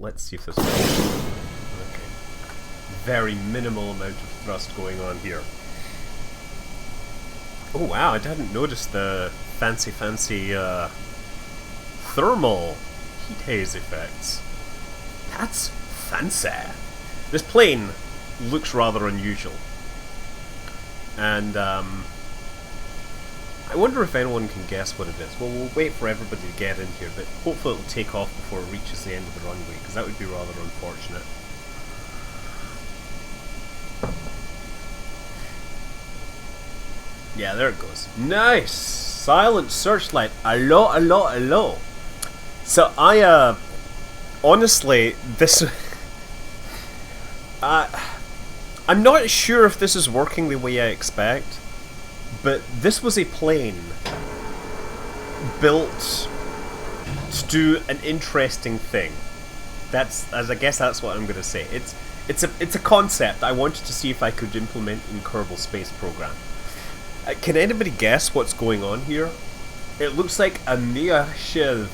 let's see if this works. Okay. Very minimal amount of thrust going on here. Oh wow, I didn't notice the fancy thermal heat haze effects. That's fancy. This plane looks rather unusual. And I wonder if anyone can guess what it is. Well, we'll wait for everybody to get in here, but hopefully it'll take off before it reaches the end of the runway, because that would be rather unfortunate. Yeah, there it goes. Nice! Silent searchlight. Hello. So I, honestly, this... I'm not sure if this is working the way I expect, but this was a plane built to do an interesting thing. I guess that's what I'm going to say. It's a concept I wanted to see if I could implement in Kerbal Space Program. Can anybody guess what's going on here? It looks like a Neoshiv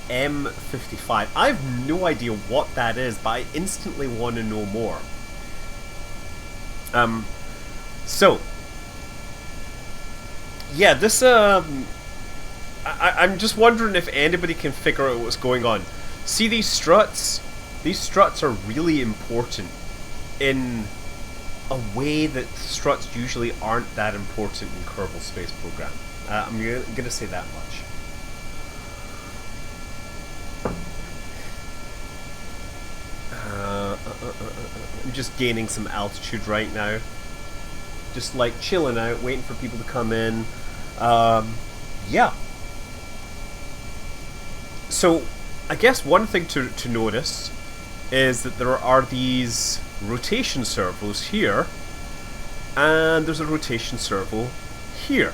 M55. I have no idea what that is, but I instantly want to know more. So, yeah, this, I'm just wondering if anybody can figure out what's going on. See these struts? These struts are really important in a way that struts usually aren't that important in Kerbal Space Program. I'm gonna say that much. I'm just gaining some altitude right now. Just like chilling out, waiting for people to come in. Yeah. So, I guess one thing to notice is that there are these rotation servos here, and there's a rotation servo here,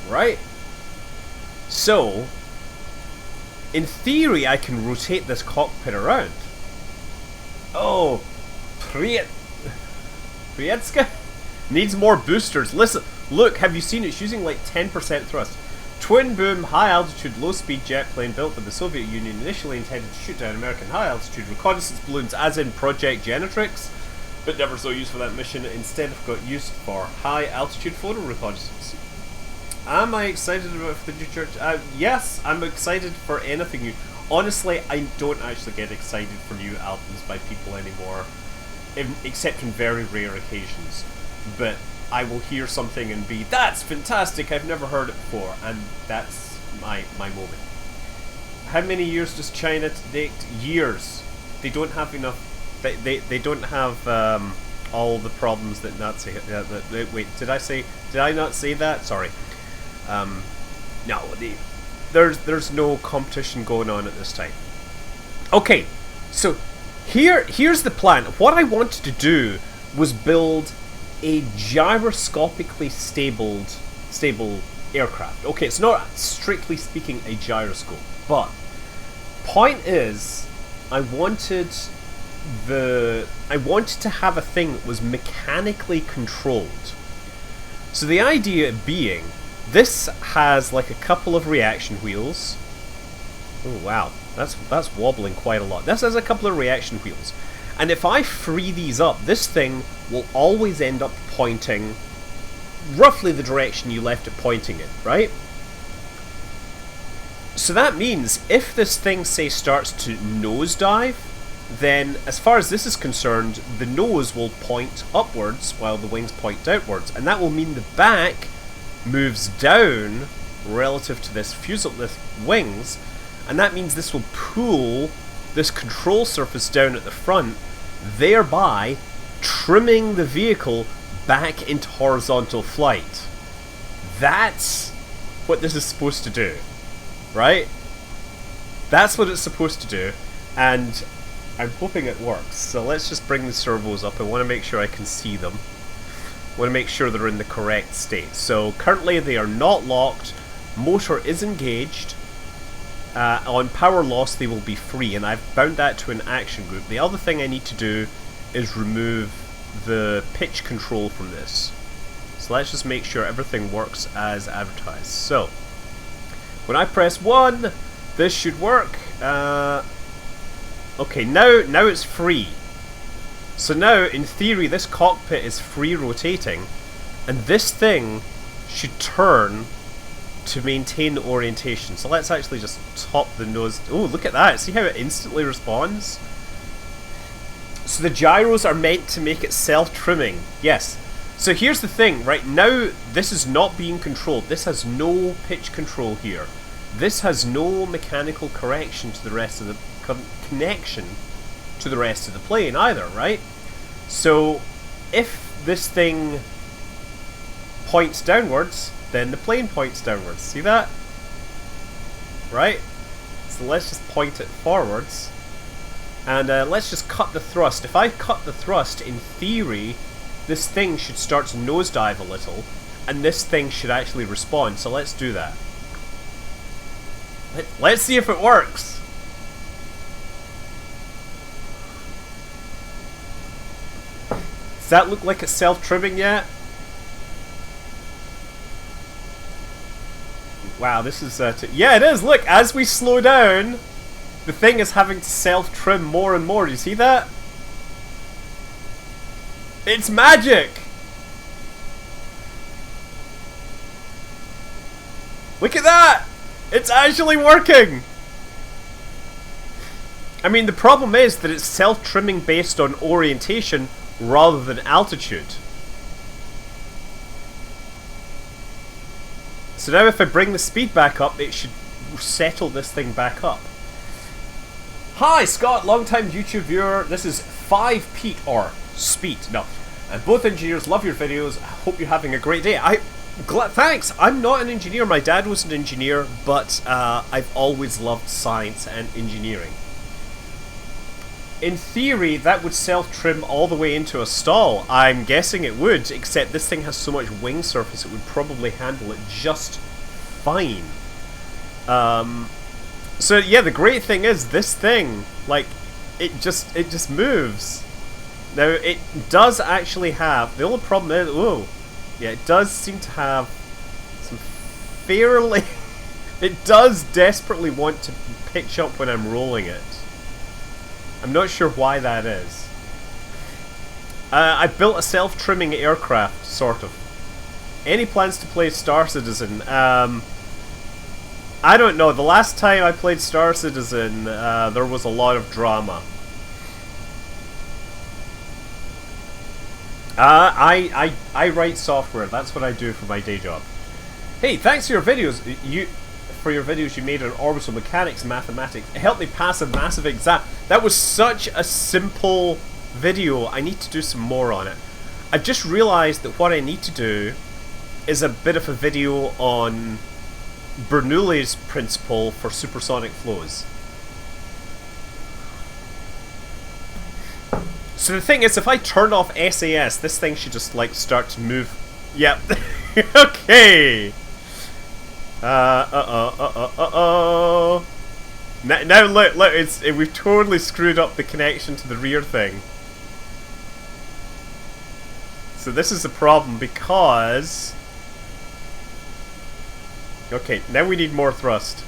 right? So, in theory, I can rotate this cockpit around. Oh, Prietska needs more boosters. Listen, look, have you seen it? It's using like 10% thrust. Twin boom, high altitude, low speed jet plane built by the Soviet Union, initially intended to shoot down American high altitude reconnaissance balloons, as in Project Genetrix, but never so used for that mission. Instead, got used for high altitude photo reconnaissance. Am I excited about the new church? Yes, I'm excited for anything new. Honestly, I don't actually get excited for new albums by people anymore, except in very rare occasions. But I will hear something and be, that's fantastic, I've never heard it before, and that's my moment. How many years does China take? Years. They don't have enough. They don't have all the problems that Nazi. Wait, did I not say that? Sorry. No, there's no competition going on at this time. Okay, so here's the plan. What I wanted to do was build a gyroscopically stable aircraft. Okay, it's not strictly speaking a gyroscope, but point is, I wanted to have a thing that was mechanically controlled. So the idea being, this has like a couple of reaction wheels. Oh wow, that's wobbling quite a lot. This has a couple of reaction wheels. And if I free these up, this thing will always end up pointing roughly the direction you left it pointing in, right? So that means if this thing, say, starts to nosedive, then as far as this is concerned, the nose will point upwards while the wings point downwards. And that will mean the back moves down relative to this fuselage wings. And that means this will pull this control surface down at the front, thereby trimming the vehicle back into horizontal flight. That's what this is supposed to do, right? That's what it's supposed to do, and I'm hoping it works. So let's just bring the servos up. I want to make sure I can see them. I want to make sure they're in the correct state. So currently they are not locked. Motor is engaged. On power loss they will be free, and I've bound that to an action group. The other thing I need to do is remove the pitch control from this. So let's just make sure everything works as advertised. So when I press 1, this should work. Okay, now it's free. So now, in theory, this cockpit is free rotating, and this thing should turn to maintain the orientation. So let's actually just top the nose. Oh, look at that. See how it instantly responds? So the gyros are meant to make it self-trimming. Yes. So here's the thing, right? Now, this is not being controlled. This has no pitch control here. This has no mechanical correction to the rest of the connection to the rest of the plane either, right? So if this thing points downwards, then the plane points downwards. See that? Right? So let's just point it forwards. And let's just cut the thrust. If I cut the thrust, in theory, this thing should start to nosedive a little, and this thing should actually respond. So let's do that. Let's see if it works. Does that look like it's self-trimming yet? Wow, this is... yeah, it is! Look, as we slow down, the thing is having to self-trim more and more. Do you see that? It's magic! Look at that! It's actually working! I mean, the problem is that it's self-trimming based on orientation rather than altitude. So now if I bring the speed back up, it should settle this thing back up. Hi Scott, long-time YouTube viewer. This is 5 Pete, or Speed. No. And both engineers love your videos. I hope you're having a great day. Thanks! I'm not an engineer. My dad was an engineer, but I've always loved science and engineering. In theory, that would self-trim all the way into a stall. I'm guessing it would, except this thing has so much wing surface it would probably handle it just fine. So yeah, the great thing is this thing, like, it just moves. Now, it does actually have, the only problem is, whoa, yeah, it does seem to have some fairly, it does desperately want to pitch up when I'm rolling it. I'm not sure why that is. I built a self-trimming aircraft, sort of. Any plans to play Star Citizen? I don't know. The last time I played Star Citizen, there was a lot of drama. I write software. That's what I do for my day job. Hey, thanks for your videos. For your videos you made on orbital mechanics, mathematics. It helped me pass a massive exam. That was such a simple video. I need to do some more on it. I've just realized that what I need to do is a bit of a video on Bernoulli's principle for supersonic flows. So the thing is, if I turn off SAS, this thing should just like start to move. Yep. Okay. Now look, we've totally screwed up the connection to the rear thing. So this is a problem because... Okay, now we need more thrust.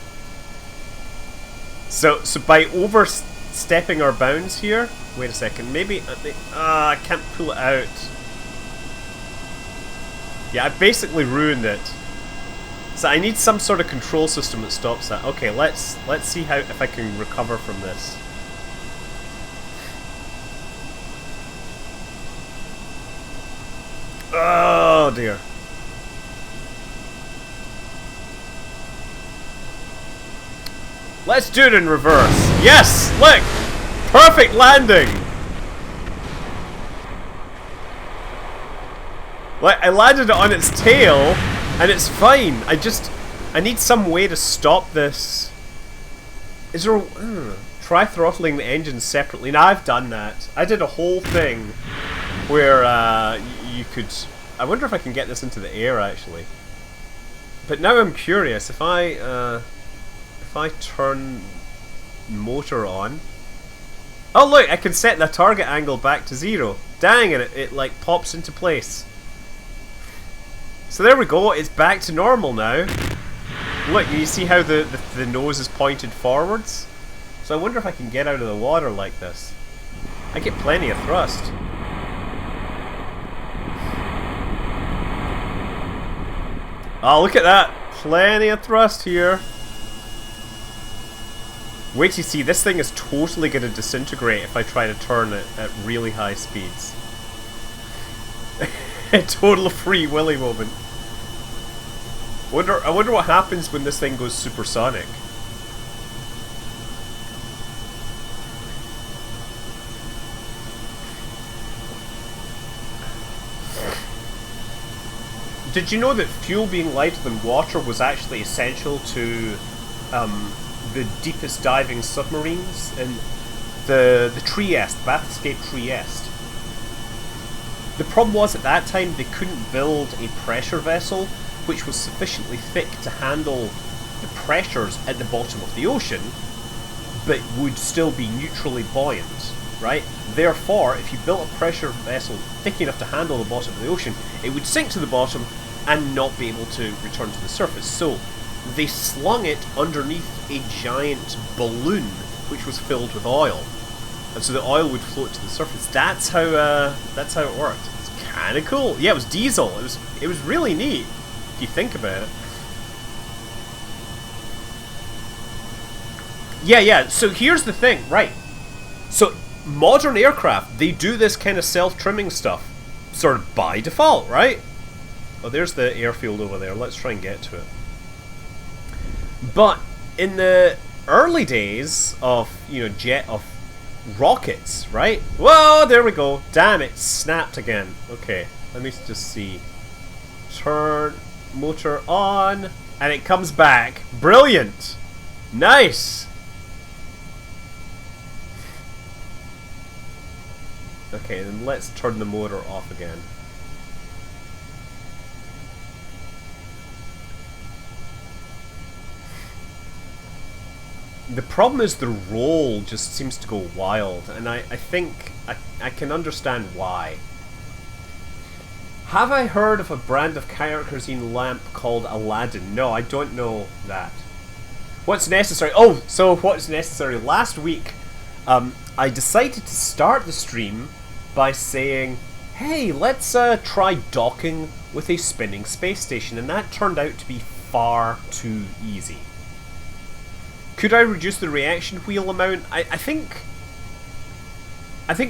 So by overstepping our bounds here... Wait a second, maybe... I can't pull it out. Yeah, I basically ruined it. So I need some sort of control system that stops that. Okay, let's see how if I can recover from this. Oh dear. Let's do it in reverse. Yes! Look! Perfect landing! Like, I landed it on its tail, and it's fine. I need some way to stop this. Is there... try throttling the engine separately. Now, I've done that. I did a whole thing where you could... I wonder if I can get this into the air, actually. But now I'm curious. If I turn motor on... Oh, look! I can set the target angle back to 0. Dang, and it like, pops into place. So there we go, it's back to normal now. Look, you see how the nose is pointed forwards? So I wonder if I can get out of the water like this. I get plenty of thrust. Oh, look at that! Plenty of thrust here. Wait till you see, this thing is totally going to disintegrate if I try to turn it at really high speeds. A total free willy moment. I wonder what happens when this thing goes supersonic. Did you know that fuel being lighter than water was actually essential to the deepest diving submarines in the Trieste, Bathyscaphe Trieste? The problem was at that time they couldn't build a pressure vessel which was sufficiently thick to handle the pressures at the bottom of the ocean, but would still be neutrally buoyant, right? Therefore, if you built a pressure vessel thick enough to handle the bottom of the ocean, it would sink to the bottom and not be able to return to the surface. So they slung it underneath a giant balloon which was filled with oil, and so the oil would float to the surface. That's how it worked. It's kind of cool. Yeah, it was diesel. It was really neat if you think about it. Yeah. So here's the thing, right? So modern aircraft, they do this kind of self-trimming stuff sort of by default, right? Oh, there's the airfield over there. Let's try and get to it. But in the early days of, of rockets, right? Whoa, there we go. Damn, it snapped again. Okay, let me just see. Turn motor on, and it comes back. Brilliant. Nice. Okay, then let's turn the motor off again. The problem is the roll just seems to go wild, and I think I can understand why. Have I heard of a brand of kerosene lamp called Aladdin? No, I don't know that. What's necessary? Oh, so what's necessary? Last week, I decided to start the stream by saying, hey, let's try docking with a spinning space station, and that turned out to be far too easy. Could I reduce the reaction wheel amount? I think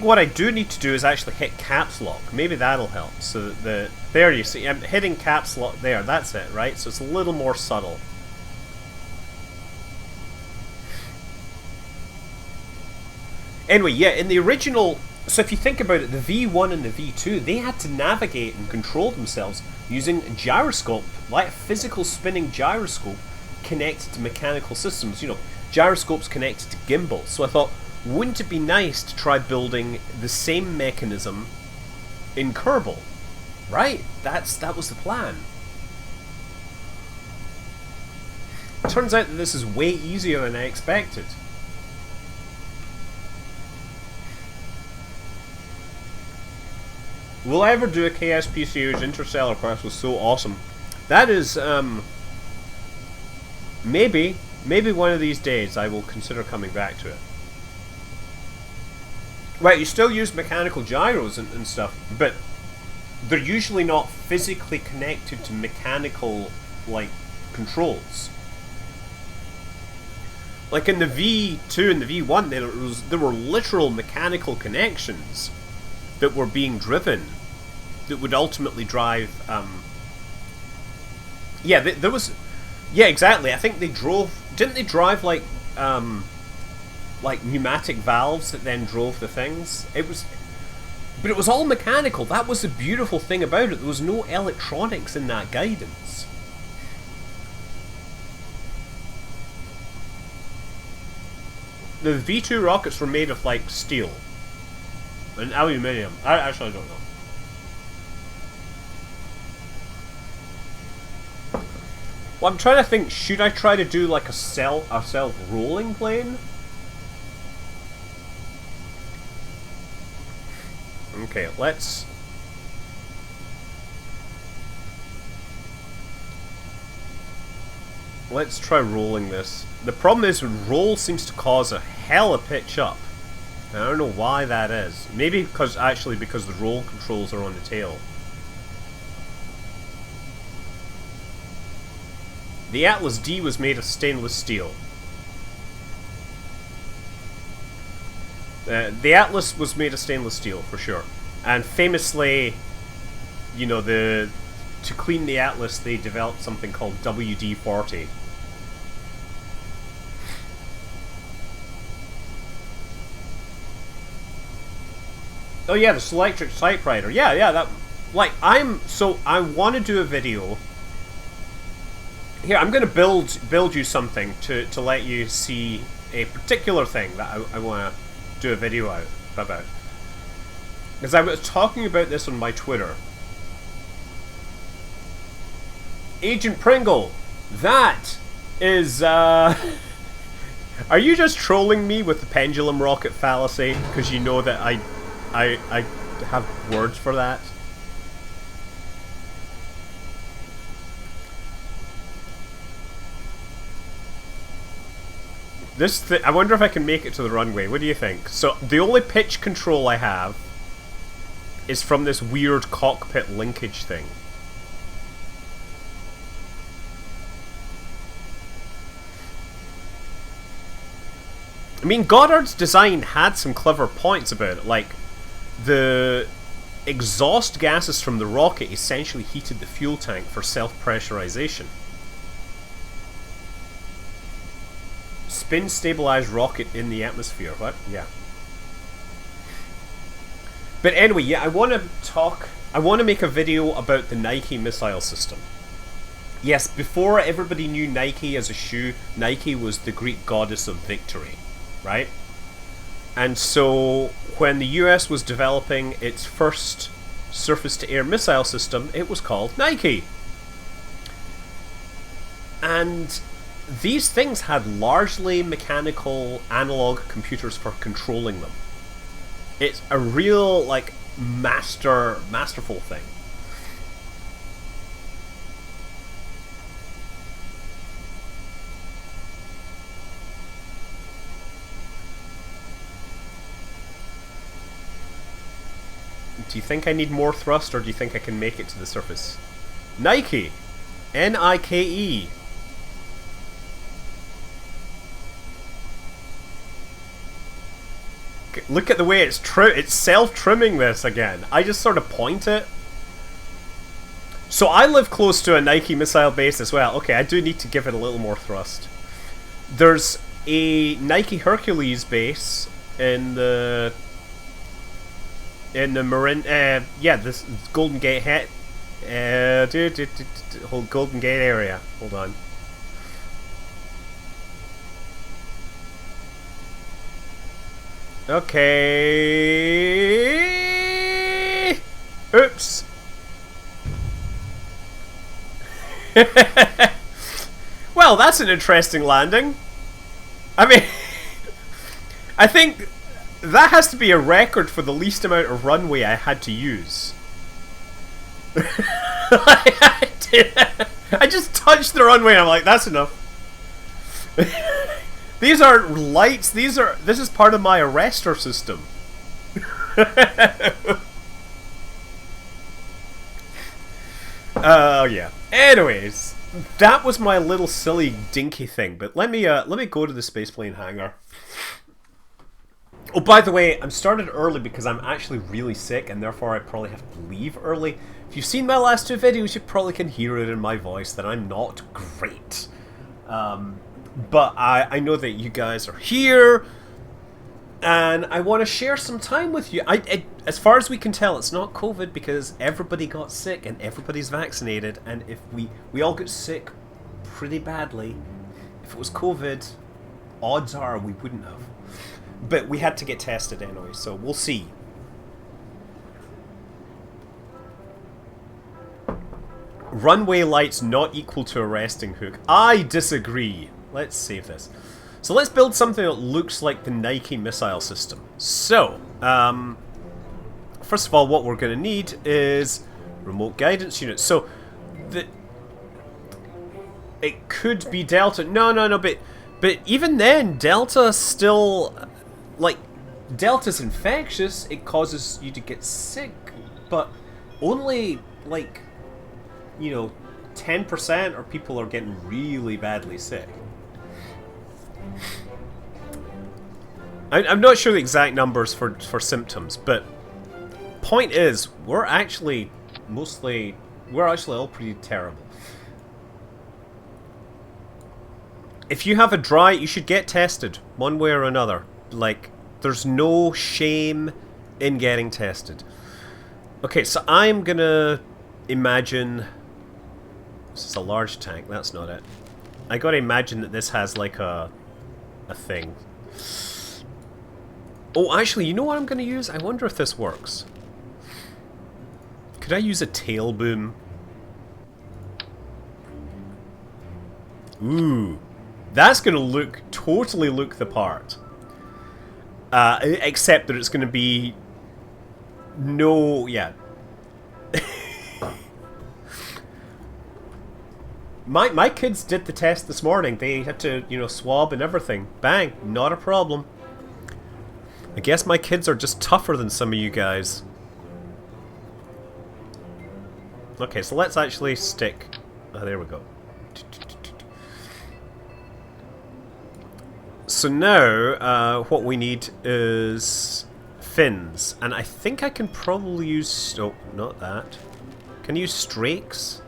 what I do need to do is actually hit caps lock. Maybe that'll help. So that there you see, I'm hitting caps lock there. That's it, right? So it's a little more subtle. Anyway, yeah, in the original, so if you think about it, the V1 and the V2, they had to navigate and control themselves using a gyroscope, like a physical spinning gyroscope connected to mechanical systems. Gyroscopes connected to gimbals. So I thought, wouldn't it be nice to try building the same mechanism in Kerbal? Right? That was the plan. Turns out that this is way easier than I expected. Will I ever do a KSP series? Interstellar Quest was so awesome. That is, maybe one of these days I will consider coming back to it. Right, you still use mechanical gyros and stuff, but they're usually not physically connected to mechanical, controls. Like in the V2 and the V1, there were literal mechanical connections that were being driven that would ultimately drive, there was... Yeah, exactly. I think they drove... Didn't they drive, like pneumatic valves that then drove the things? But it was all mechanical. That was the beautiful thing about it. There was no electronics in that guidance. The V2 rockets were made of, steel. And aluminium. I actually don't know. Well, I'm trying to think, should I try to do a self-rolling plane? Okay, let's try rolling this. The problem is, roll seems to cause a hella pitch up. I don't know why that is. Maybe because the roll controls are on the tail. The Atlas D was made of stainless steel. The Atlas was made of stainless steel, for sure. And famously, you know, to clean the Atlas, they developed something called WD-40. Oh yeah, the electric typewriter. Yeah, that... Like, I want to do a video... Here, I'm going to build you something to let you see a particular thing that I want to do a video about. Because I was talking about this on my Twitter. Agent Pringle, that is, Are you just trolling me with the pendulum rocket fallacy? Because you know that I have words for that. I wonder if I can make it to the runway. What do you think? So, the only pitch control I have is from this weird cockpit linkage thing. I mean, Goddard's design had some clever points about it, like the exhaust gases from the rocket essentially heated the fuel tank for self-pressurization. Spin-stabilized rocket in the atmosphere. What? Yeah. But anyway, yeah, I want to make a video about the Nike missile system. Yes, before everybody knew Nike as a shoe, Nike was the Greek goddess of victory, right? And so, when the US was developing its first surface-to-air missile system, it was called Nike. And these things had largely mechanical analog computers for controlling them. It's a real, like, masterful thing. Do you think I need more thrust, or do you think I can make it to the surface? Nike! N-I-K-E. Look at the way it's self-trimming this again. I just sort of point it. So I live close to a Nike missile base as well. Okay, I do need to give it a little more thrust. There's a Nike Hercules base in the Marin. Yeah, this Golden Gate Golden Gate area. Hold on. Okay. Oops. Well, that's an interesting landing. I mean, I think that has to be a record for the least amount of runway I had to use. I just touched the runway and I'm like, that's enough. These are lights. This is part of my arrestor system. Yeah. Anyways, that was my little silly dinky thing. But let me go to the spaceplane hangar. Oh, by the way, I'm started early because I'm actually really sick, and therefore I probably have to leave early. If you've seen my last two videos, you probably can hear it in my voice that I'm not great. But I know that you guys are here, and I want to share some time with you. As far as we can tell, it's not COVID because everybody got sick and everybody's vaccinated, and if we all get sick pretty badly, if it was COVID, odds are we wouldn't have. But we had to get tested anyway, so we'll see. Runway lights not equal to a resting hook. I disagree. Let's save this. So let's build something that looks like the Nike missile system. So, first of all, what we're going to need is remote guidance units. So, it could be Delta. No, but even then, Delta still like, Delta's infectious, it causes you to get sick, but only, like, 10% of people are getting really badly sick. I'm not sure the exact numbers for symptoms, but point is, we're actually all pretty terrible. If you have a dry, you should get tested, one way or another. Like, there's no shame in getting tested. Okay, so I'm gonna imagine... This is a large tank, that's not it. I gotta imagine that this has, like, a thing. Oh, actually, you know what I'm gonna use? I wonder if this works. Could I use a tail boom? Ooh. That's gonna totally look the part. Except that it's gonna be... No, yeah. My kids did the test this morning. They had to, swab and everything. Bang, not a problem. I guess my kids are just tougher than some of you guys. Okay, so let's actually stick... Oh, there we go. So now, what we need is fins. And I think I can probably use... Oh, not that. Can I use strakes?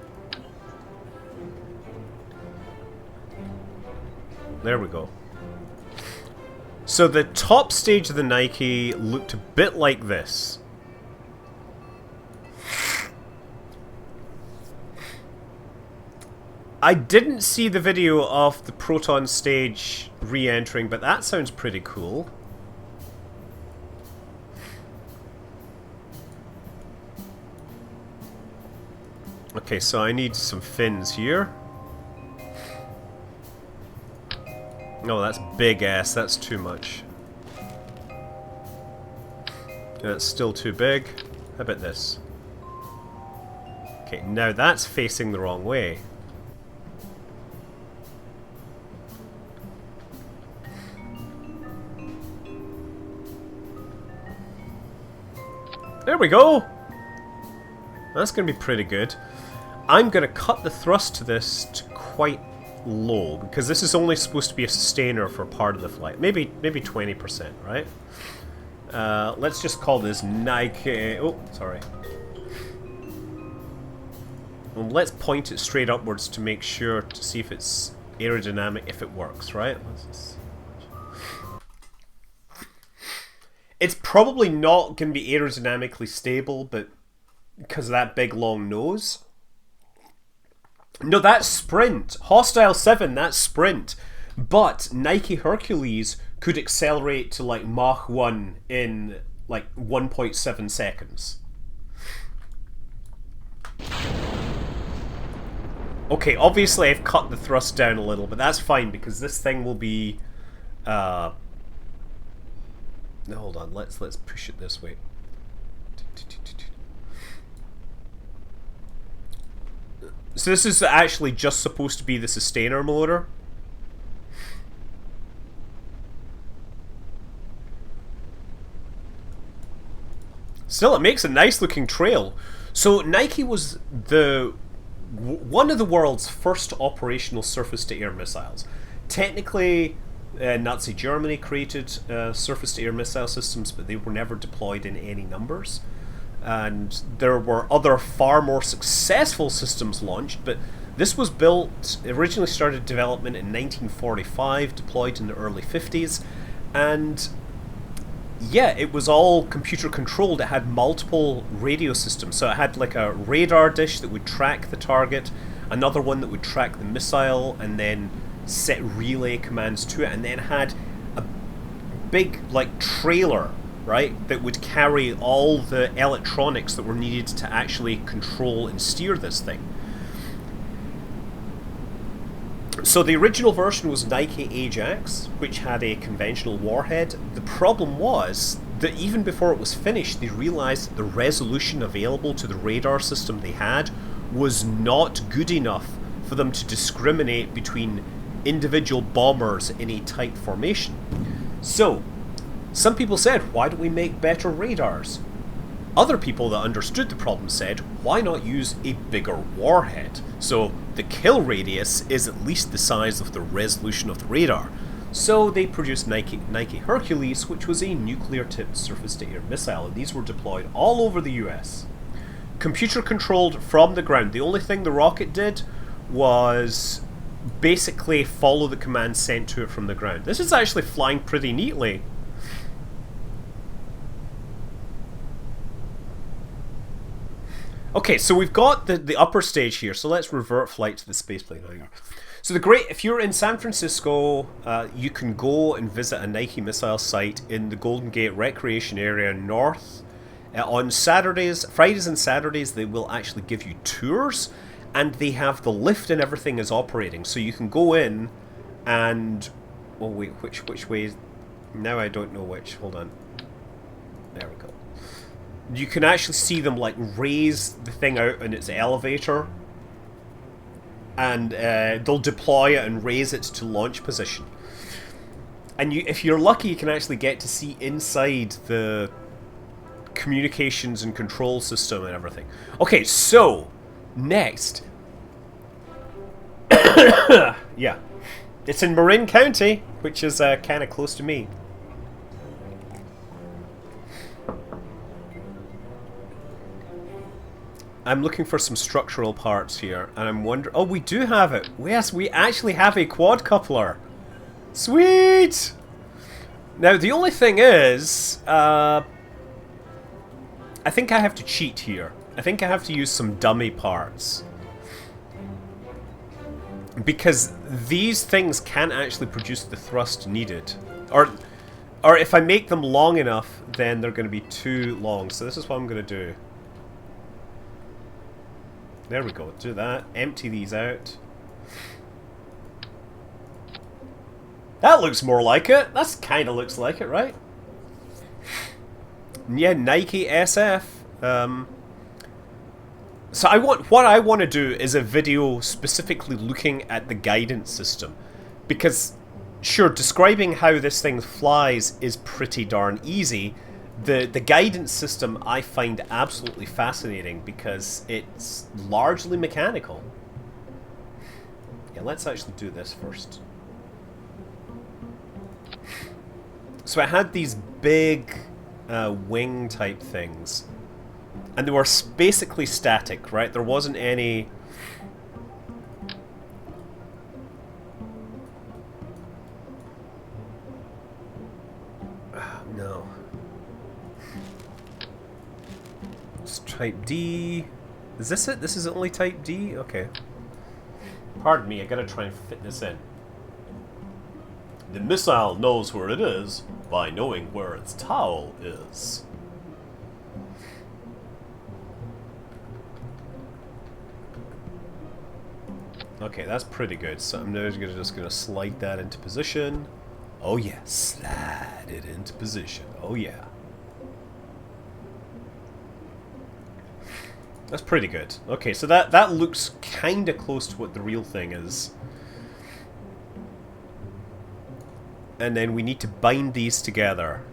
There we go. So the top stage of the Nike looked a bit like this. I didn't see the video of the Proton stage re-entering, but that sounds pretty cool. Okay, so I need some fins here. Oh, that's big ass. That's too much. That's still too big. How about this? Okay, now that's facing the wrong way. There we go! That's going to be pretty good. I'm going to cut the thrust to this to quite low, because this is only supposed to be a sustainer for part of the flight. Maybe 20%, right? Let's just call this Nike... Oh, sorry. Well, let's point it straight upwards to make sure to see if it's aerodynamic, if it works, right? It's probably not going to be aerodynamically stable, but because of that big long nose. No, that's Sprint. Hostile 7, that's Sprint. But Nike Hercules could accelerate to like Mach 1 in like 1.7 seconds. Okay, obviously I've cut the thrust down a little, but that's fine because this thing will be... Hold on, let's push it this way. So this is actually just supposed to be the sustainer motor. Still, it makes a nice looking trail. So Nike was one of the world's first operational surface-to-air missiles. Technically, Nazi Germany created surface-to-air missile systems, but they were never deployed in any numbers. And there were other far more successful systems launched, but this was originally started development in 1945, deployed in the early 50s, and yeah, it was all computer controlled. It had multiple radio systems, so it had like a radar dish that would track the target, another one that would track the missile, and then set relay commands to it, and then had a big like trailer, right, that would carry all the electronics that were needed to actually control and steer this thing. So the original version was Nike Ajax, which had a conventional warhead. The problem was that even before it was finished, they realized that the resolution available to the radar system they had was not good enough for them to discriminate between individual bombers in a tight formation. So Some people said, why don't we make better radars? Other people that understood the problem said, why not use a bigger warhead? So the kill radius is at least the size of the resolution of the radar. So they produced Nike Hercules, which was a nuclear-tipped surface-to-air missile, and these were deployed all over the US. Computer-controlled from the ground. The only thing the rocket did was basically follow the command sent to it from the ground. This is actually flying pretty neatly. Okay, so we've got the upper stage here, so let's revert flight to the spaceplane hangar. So if you're in San Francisco, you can go and visit a Nike missile site in the Golden Gate Recreation Area North. On Fridays and Saturdays, they will actually give you tours, and they have the lift and everything is operating, so you can go in and... Oh wait, which way? Now I don't know which. Hold on. There we go. You can actually see them like raise the thing out in its elevator, and they'll deploy it and raise it to launch position. And if you're lucky, you can actually get to see inside the communications and control system and everything. Okay, so next, yeah, it's in Marin County, which is kind of close to me. I'm looking for some structural parts here, and I'm wondering... Oh, we do have it! Yes, we actually have a quadcoupler! Sweet! Now, the only thing is... I think I have to cheat here. I think I have to use some dummy parts. Because these things can't actually produce the thrust needed. Or if I make them long enough, then they're going to be too long. So this is what I'm going to do. There we go, do that. Empty these out. That looks more like it. That kind of looks like it, right? Yeah, Nike SF. So what I want to do is a video specifically looking at the guidance system. Because, sure, describing how this thing flies is pretty darn easy. The guidance system I find absolutely fascinating because it's largely mechanical. Yeah, let's actually do this first. So I had these big wing type things, and they were basically static, right? There wasn't any... No. Type D. Is this it? This is only type D? Okay. Pardon me, I gotta try and fit this in. The missile knows where it is by knowing where its towel is. Okay, that's pretty good. So I'm now just gonna slide that into position. Oh yeah, slide it into position. Oh yeah. That's pretty good. Okay, so that looks kind of close to what the real thing is. And then we need to bind these together.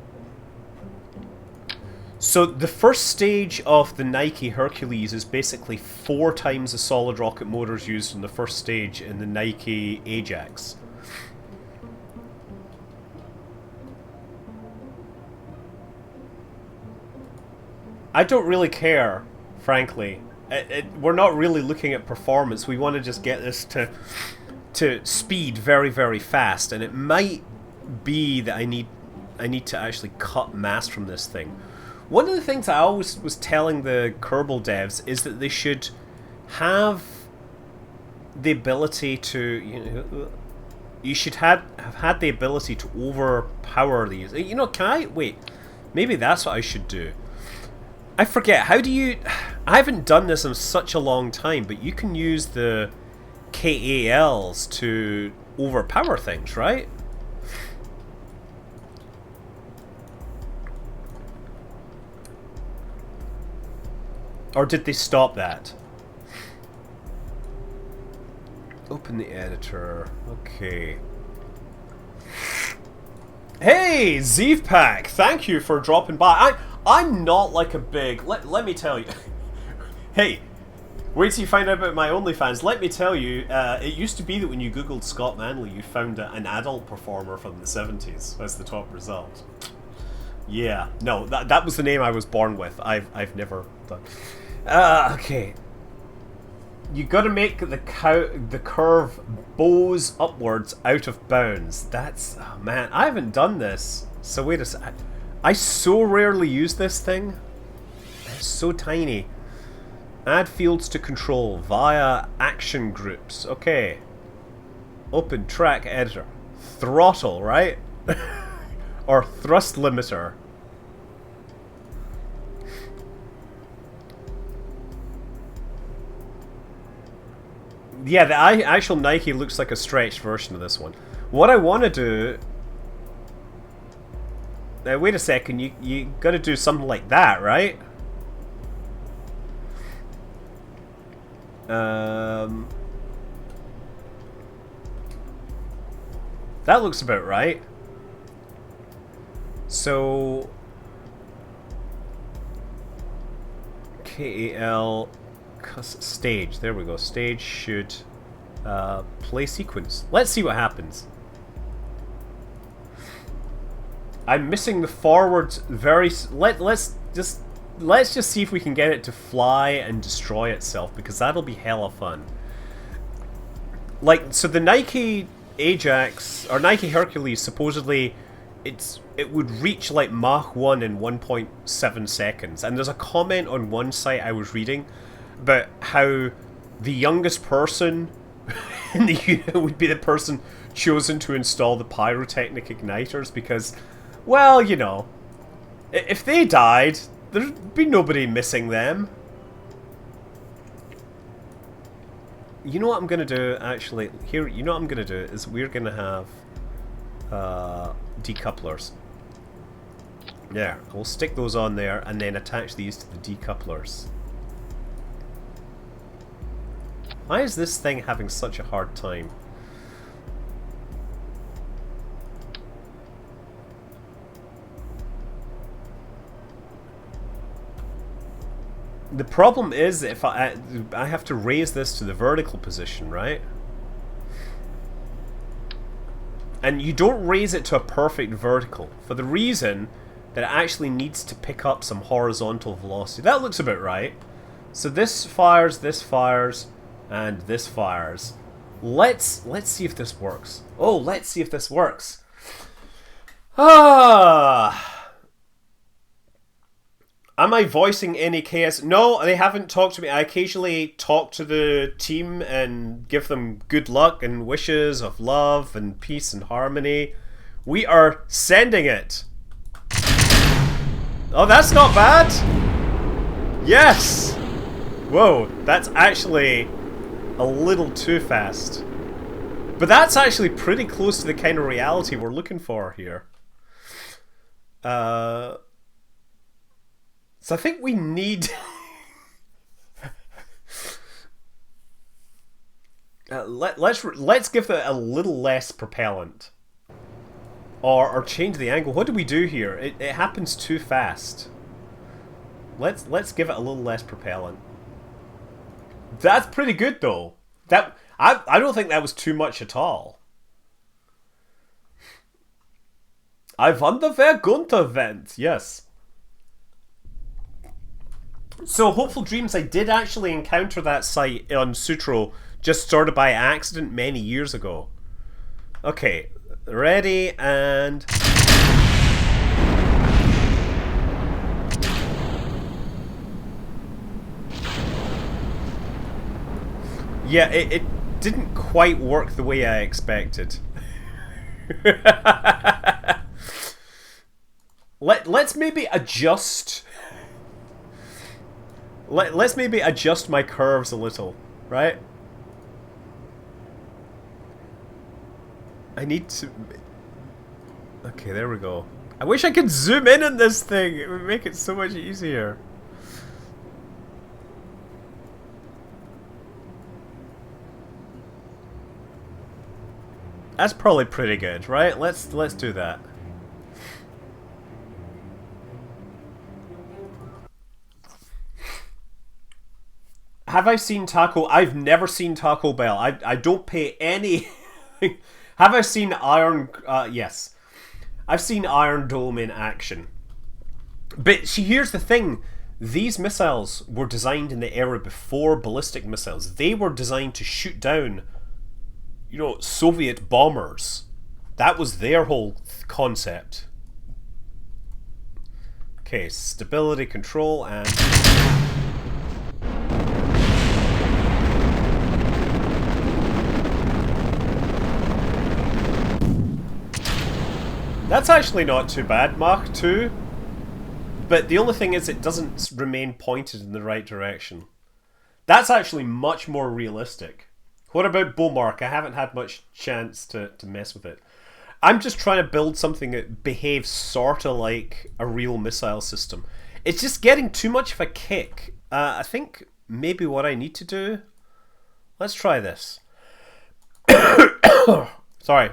So the first stage of the Nike Hercules is basically 4 times the solid rocket motors used in the first stage in the Nike Ajax. I don't really care. Frankly, we're not really looking at performance. We want to just get this to speed very, very fast, and it might be that I need to actually cut mass from this thing. One of the things I always was telling the Kerbal devs is that they should have the ability to, you should have had the ability to overpower these. You know, wait, maybe that's what I should do. I forget, how do you... I haven't done this in such a long time, but you can use the KALs to overpower things, right? Or did they stop that? Open the editor. Okay. Hey, Zeevpack, thank you for dropping by. I'm not like a big... Let me tell you. Hey, wait till you find out about my OnlyFans. Let me tell you, it used to be that when you googled Scott Manley, you found an adult performer from the 70s as the top result. Yeah, no, that was the name I was born with. I've never done... okay. You gotta make the curve bows upwards out of bounds. That's... oh man, I haven't done this. So wait a sec. I so rarely use this thing. It's so tiny. Add fields to control via action groups. Okay. Open track editor. Throttle, right? Or thrust limiter. Yeah, the actual Nike looks like a stretched version of this one. What I want to do... now, wait a second, you got to do something like that, right? That looks about right. So... KAL... stage, there we go. Stage should play sequence. Let's see what happens. I'm missing the forwards very... let's just see if we can get it to fly and destroy itself, because that'll be hella fun. Like, so the Nike Ajax, or Nike Hercules, supposedly it would reach like Mach 1 in 1.7 seconds. And there's a comment on one site I was reading about how the youngest person in the unit would be the person chosen to install the pyrotechnic igniters, because, well, you know, if they died, there'd be nobody missing them. You know what I'm gonna do, actually? Here, you know what I'm gonna do is we're gonna have decouplers. There, we'll stick those on there and then attach these to the decouplers. Why is this thing having such a hard time? The problem is if I have to raise this to the vertical position, right? And you don't raise it to a perfect vertical for the reason that it actually needs to pick up some horizontal velocity. That looks about right. So this fires, and this fires. Let's see if this works. Oh, let's see if this works. Am I voicing any chaos? No, they haven't talked to me. I occasionally talk to the team and give them good luck and wishes of love and peace and harmony. We are sending it. Oh, that's not bad. Yes. Whoa, that's actually a little too fast. But that's actually pretty close to the kind of reality we're looking for here. So I think we need... let's give it a little less propellant. Or change the angle. What do we do here? It happens too fast. Let's give it a little less propellant. That's pretty good though. I don't think that was too much at all. I wonder wer Gunther went. Yes. So, Hopeful Dreams, I did actually encounter that site on Sutro just sort of by accident many years ago. Okay, ready, and... yeah, it didn't quite work the way I expected. Let's maybe adjust... Let's maybe adjust my curves a little, right? I need to... okay, there we go. I wish I could zoom in on this thing. It would make it so much easier. That's probably pretty good, right? Let's do that. Have I seen Taco? I've never seen Taco Bell. I don't pay any. Have I seen Iron? Yes, I've seen Iron Dome in action. But see, here's the thing: these missiles were designed in the era before ballistic missiles. They were designed to shoot down, Soviet bombers. That was their whole concept. Okay, stability control and. That's actually not too bad, Mach 2. But the only thing is it doesn't remain pointed in the right direction. That's actually much more realistic. What about Beaumark? I haven't had much chance to mess with it. I'm just trying to build something that behaves sort of like a real missile system. It's just getting too much of a kick. I think maybe what I need to do... Let's try this. Sorry.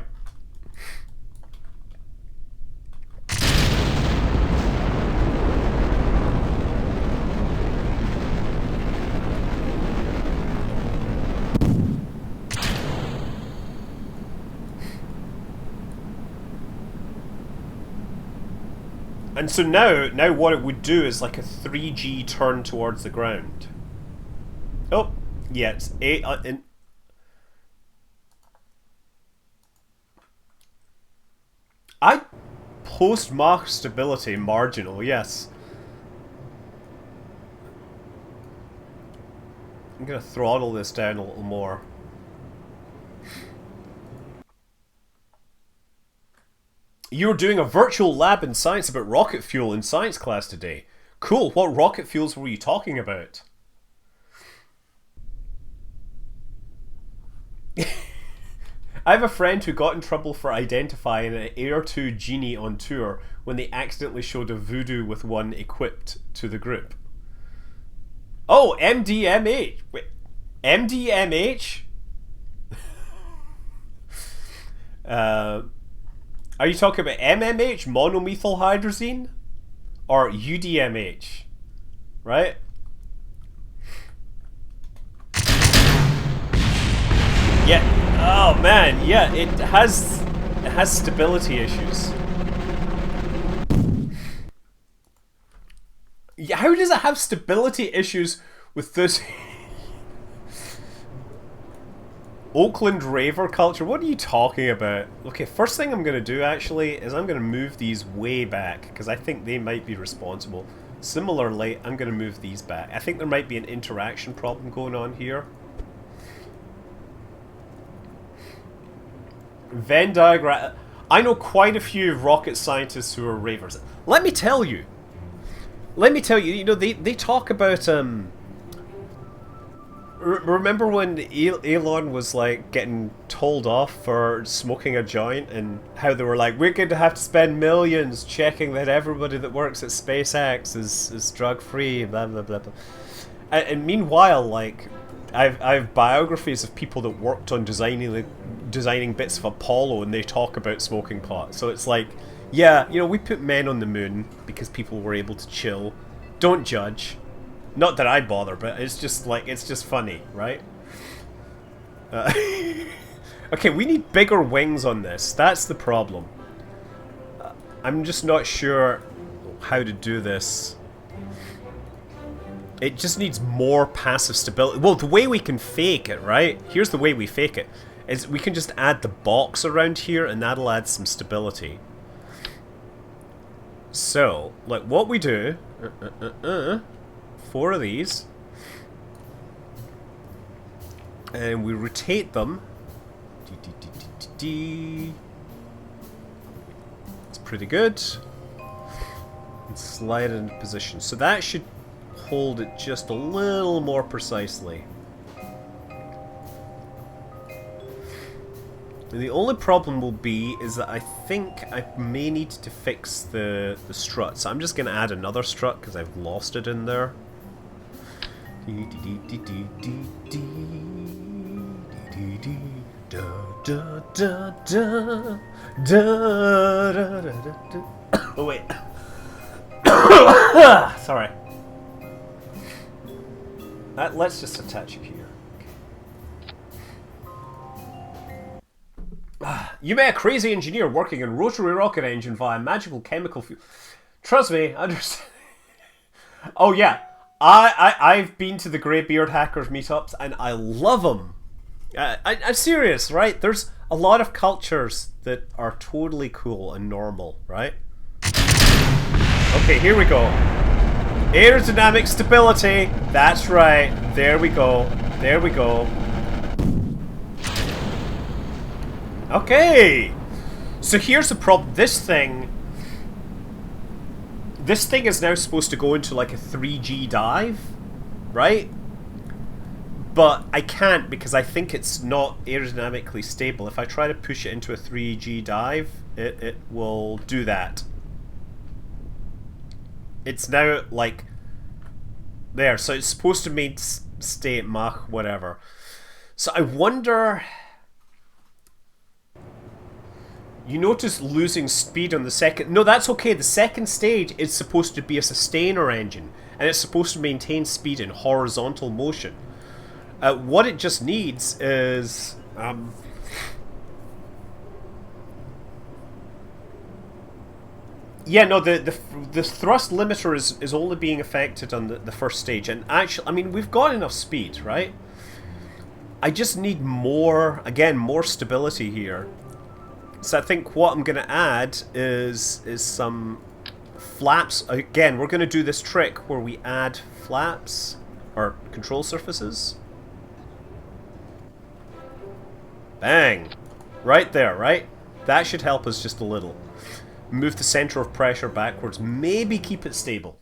And so now what it would do is like a 3G turn towards the ground. Oh, yeah, it's I post Mach stability marginal, yes. I'm gonna throttle this down a little more. You were doing a virtual lab in science about rocket fuel in science class today. Cool, what rocket fuels were you talking about? I have a friend who got in trouble for identifying an Air 2 genie on tour when they accidentally showed a voodoo with one equipped to the group. Oh, MDMH! Wait, MDMH? Are you talking about MMH, monomethyl hydrazine? Or UDMH? Right? Yeah. Oh man, yeah, it has stability issues. Yeah, how does it have stability issues with this? Oakland raver culture? What are you talking about? Okay, first thing I'm going to do actually is I'm going to move these way back because I think they might be responsible. Similarly, I'm going to move these back. I think there might be an interaction problem going on here. Venn diagram. I know quite a few rocket scientists who are ravers. Let me tell you, they talk about remember when Elon was like getting told off for smoking a joint and how they were like, we're going to have to spend millions checking that everybody that works at SpaceX is drug free, blah blah blah blah. And meanwhile, like I've biographies of people that worked on designing bits of Apollo, and they talk about smoking pot. So it's like, yeah, we put men on the moon because people were able to chill. Don't judge. Not that I bother, but it's just like, it's just funny, right? Okay, we need bigger wings on this. That's the problem. I'm just not sure how to do this. It just needs more passive stability. Well, the way we can fake it, right? Here's the way we fake it. Is we can just add the box around here and that'll add some stability. So, like what we do... 4 of these. And we rotate them. It's pretty good. And slide it into position. So that should hold it just a little more precisely. And the only problem will be is that I think I may need to fix the strut. So I'm just going to add another strut because I've lost it in there. Oh wait. Sorry. Let's just attach it here. You met a crazy engineer working on rotary rocket engine via magical chemical fuel. Trust me, I understand. Oh yeah, I've been to the Greybeard Hackers meetups and I love them. I'm serious, right? There's a lot of cultures that are totally cool and normal, right? Okay, here we go. Aerodynamic stability. That's right. There we go. There we go. Okay. So here's the problem. This thing is now supposed to go into like a 3G dive, right? But I can't because I think it's not aerodynamically stable. If I try to push it into a 3G dive, it will do that. It's now like there, so it's supposed to stay at Mach whatever. So I wonder. You notice losing speed on the second. No, that's okay. The second stage is supposed to be a sustainer engine, and it's supposed to maintain speed in horizontal motion. What it just needs is yeah, no, the thrust limiter is only being affected on the first stage, and actually, I mean, we've got enough speed, right? I just need more, again, more stability here. So I think what I'm going to add is some flaps. Again, we're going to do this trick where we add flaps or control surfaces. Bang! Right there, right? That should help us just a little. Move the center of pressure backwards. Maybe keep it stable.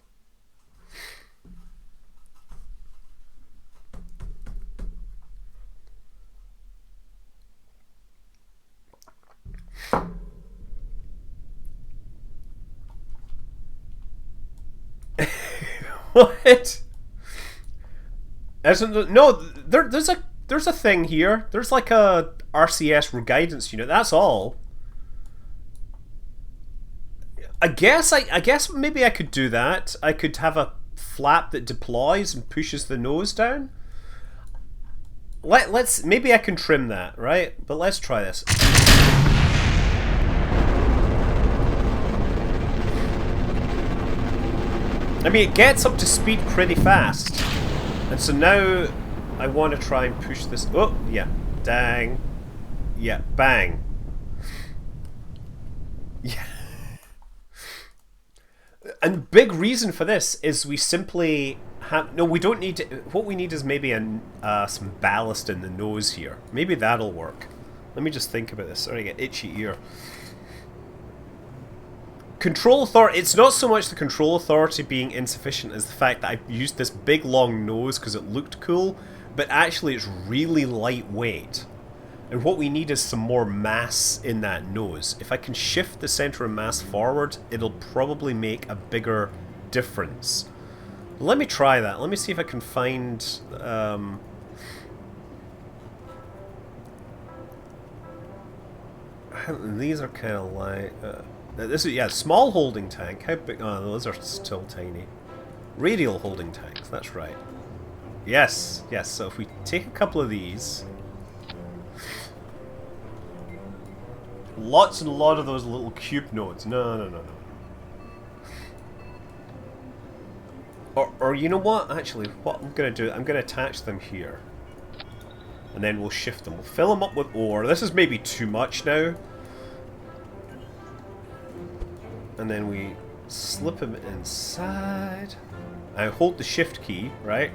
What? No, there's a thing here. There's like a RCS guidance unit. That's all. I guess maybe I could do that. I could have a flap that deploys and pushes the nose down. Let's maybe I can trim that, right? But let's try this. I mean, it gets up to speed pretty fast. And so now I want to try and push this. Oh, yeah. Dang. Yeah, bang. Yeah. And big reason for this is we simply have... No, we don't need to... What we need is maybe some ballast in the nose here. Maybe that'll work. Let me just think about this. Sorry, I get itchy ear. Control authority, it's not so much the control authority being insufficient as the fact that I used this big long nose because it looked cool, but actually it's really lightweight. And what we need is some more mass in that nose. If I can shift the center of mass forward, it'll probably make a bigger difference. Let me try that. Let me see if I can find... These are kind of like... this is, yeah, small holding tank. How big? Oh, those are still tiny. Radial holding tanks, that's right. Yes, yes, so if we take a couple of these... Lots and a lot of those little cube nodes. No. Or you know what? Actually, what I'm going to do, I'm going to attach them here. And then we'll shift them. We'll fill them up with ore. This is maybe too much now. And then we slip them inside. I hold the shift key, right?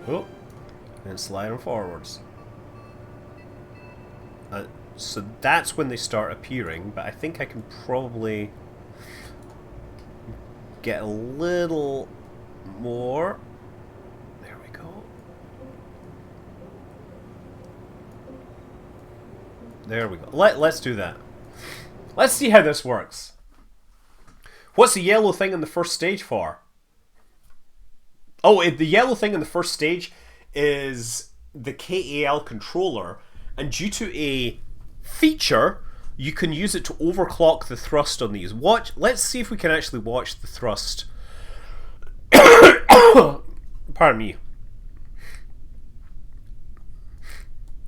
Oh. And slide them forwards. So that's when they start appearing, but I think I can probably get a little more. There we go. There we go. Let's do that. Let's see how this works. What's the yellow thing in the first stage for? Oh, the yellow thing in the first stage is the KAL controller, and due to a feature, you can use it to overclock the thrust on these. Let's see if we can actually watch the thrust. Pardon Pardon me.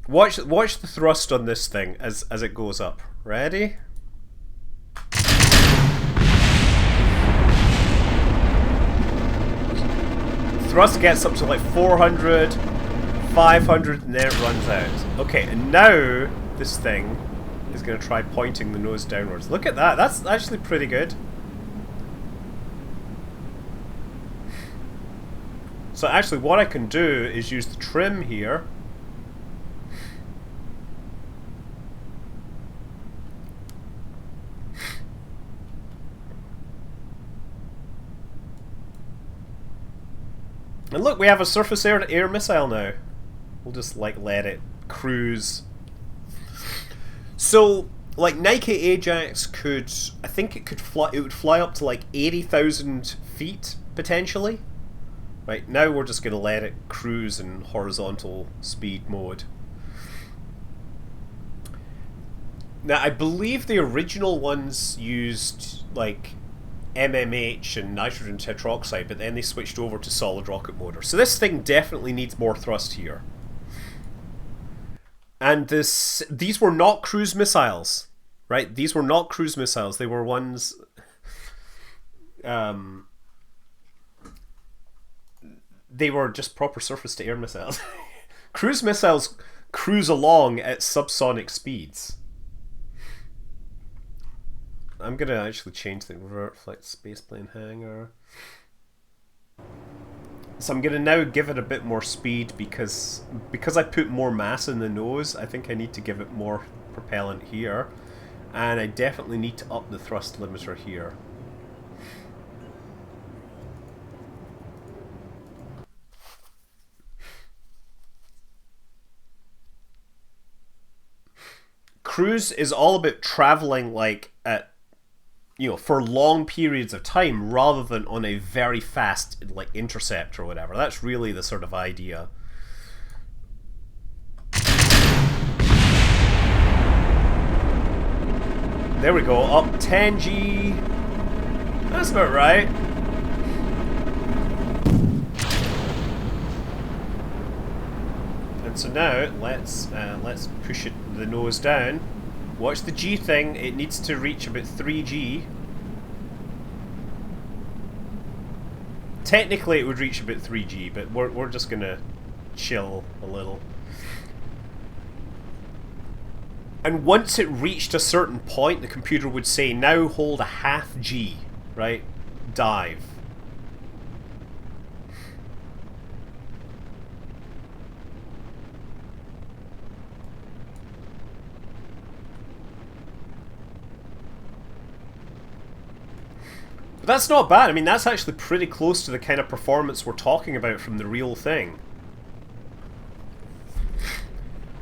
Watch the thrust on this thing as it goes up. Ready? Thrust gets up to like 400, 500, and then it runs out. Okay, and now this thing is going to try pointing the nose downwards. Look at that. That's actually pretty good. So actually what I can do is use the trim here. And look, we have a surface air-to-air missile now. We'll just like let it cruise. So, like Nike Ajax could, I think it could fly. It would fly up to like 80,000 feet potentially. Right now, we're just going to let it cruise in horizontal speed mode. Now, I believe the original ones used like MMH and nitrogen tetroxide, but then they switched over to solid rocket motor. So this thing definitely needs more thrust here. And these were not cruise missiles, right? These were not cruise missiles. They were ones... they were just proper surface-to-air missiles. Cruise missiles cruise along at subsonic speeds. I'm gonna actually change the revert flight spaceplane hangar. So I'm gonna now give it a bit more speed because I put more mass in the nose. I think I need to give it more propellant here, and I definitely need to up the thrust limiter here. Cruise is all about traveling like at, you know, for long periods of time rather than on a very fast like intercept or whatever. That's really the sort of idea. There we go, up 10G. That's about right. And so now let's push the nose down. Watch the G thing, it needs to reach about 3G. Technically it would reach about 3G, but we're just gonna chill a little. And once it reached a certain point, the computer would say, now hold a half G, right? Dive. But that's not bad. I mean, that's actually pretty close to the kind of performance we're talking about from the real thing.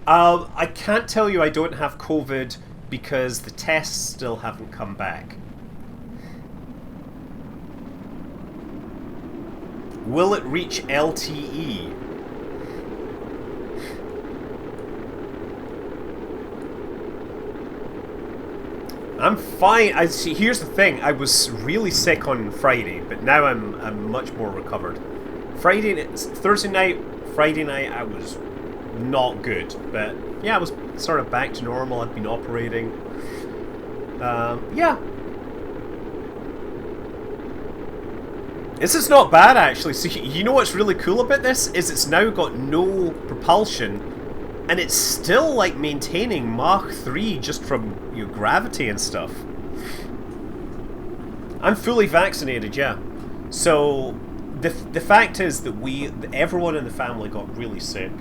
I can't tell you I don't have COVID because the tests still haven't come back. Will it reach LTE? I'm fine. I see. Here's the thing. I was really sick on Friday, but now I'm much more recovered. Thursday night, Friday night, I was not good, but yeah, I was sort of back to normal. I'd been operating. Yeah. This is not bad, actually. So you know what's really cool about this is it's now got no propulsion, and it's still like maintaining Mach 3 just from, you know, gravity and stuff. I'm fully vaccinated, yeah. So the fact is that everyone in the family got really sick,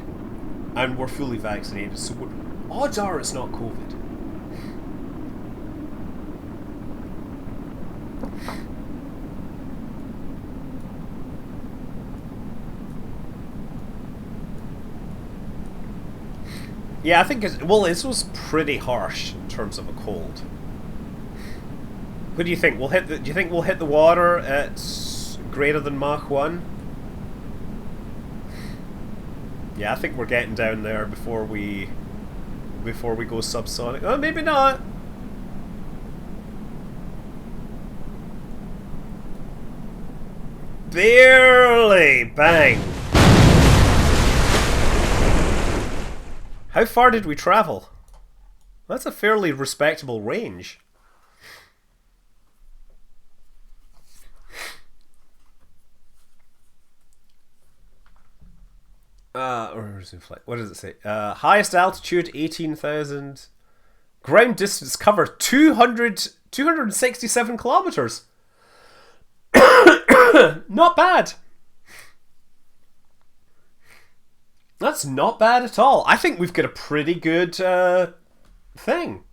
and we're fully vaccinated. So odds are it's not COVID. Yeah, I think this was pretty harsh in terms of a cold. What do you think? Do you think we'll hit the water at greater than Mach 1? Yeah, I think we're getting down there before we go subsonic. Oh, maybe not. Barely. Bang. How far did we travel? That's a fairly respectable range. What does it say? Highest altitude 18,000. Ground distance covered 267 kilometers. Not bad. That's not bad at all. I think we've got a pretty good thing.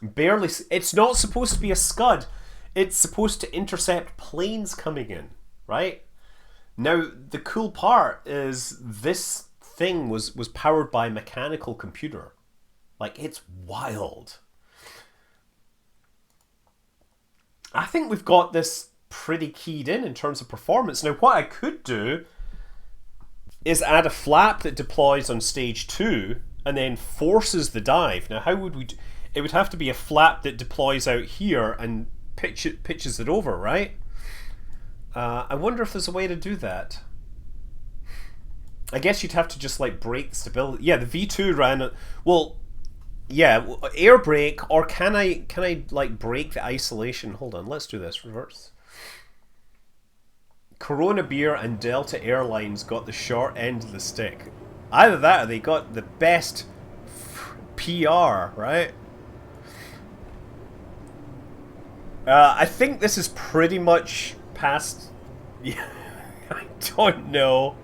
Barely. It's not supposed to be a Scud. It's supposed to intercept planes coming in, right? Now, the cool part is this thing was powered by a mechanical computer. Like, it's wild. I think we've got this pretty keyed in terms of performance. Now, what I could do is add a flap that deploys on stage 2 and then forces the dive. Now, how would we do? It would have to be a flap that deploys out here and pitches it over, right? I wonder if there's a way to do that. I guess you'd have to just like break the stability. Yeah, the V2 ran. Well, yeah, air brake, or can I like break the isolation? Hold on, let's do this. Reverse. Corona Beer and Delta Airlines got the short end of the stick. Either that or they got the best PR, right? I think this is pretty much past. Yeah, I don't know.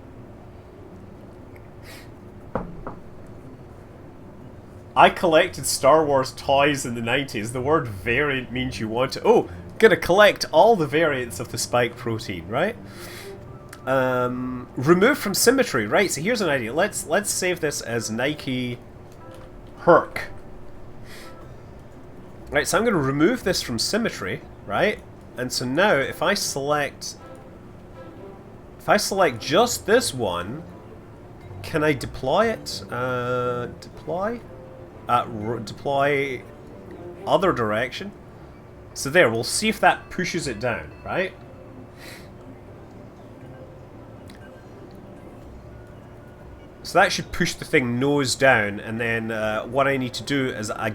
I collected Star Wars toys in the 90s. The word variant means you want to... Oh, gonna collect all the variants of the spike protein, right? Remove from symmetry, right? So here's an idea. Let's save this as Nike Herc. Right, so I'm going to remove this from symmetry, right? And so now, if I select just this one, can I deploy it? Deploy? Deploy other direction. So there, we'll see if that pushes it down, right? So that should push the thing nose down, and then what I need to do is I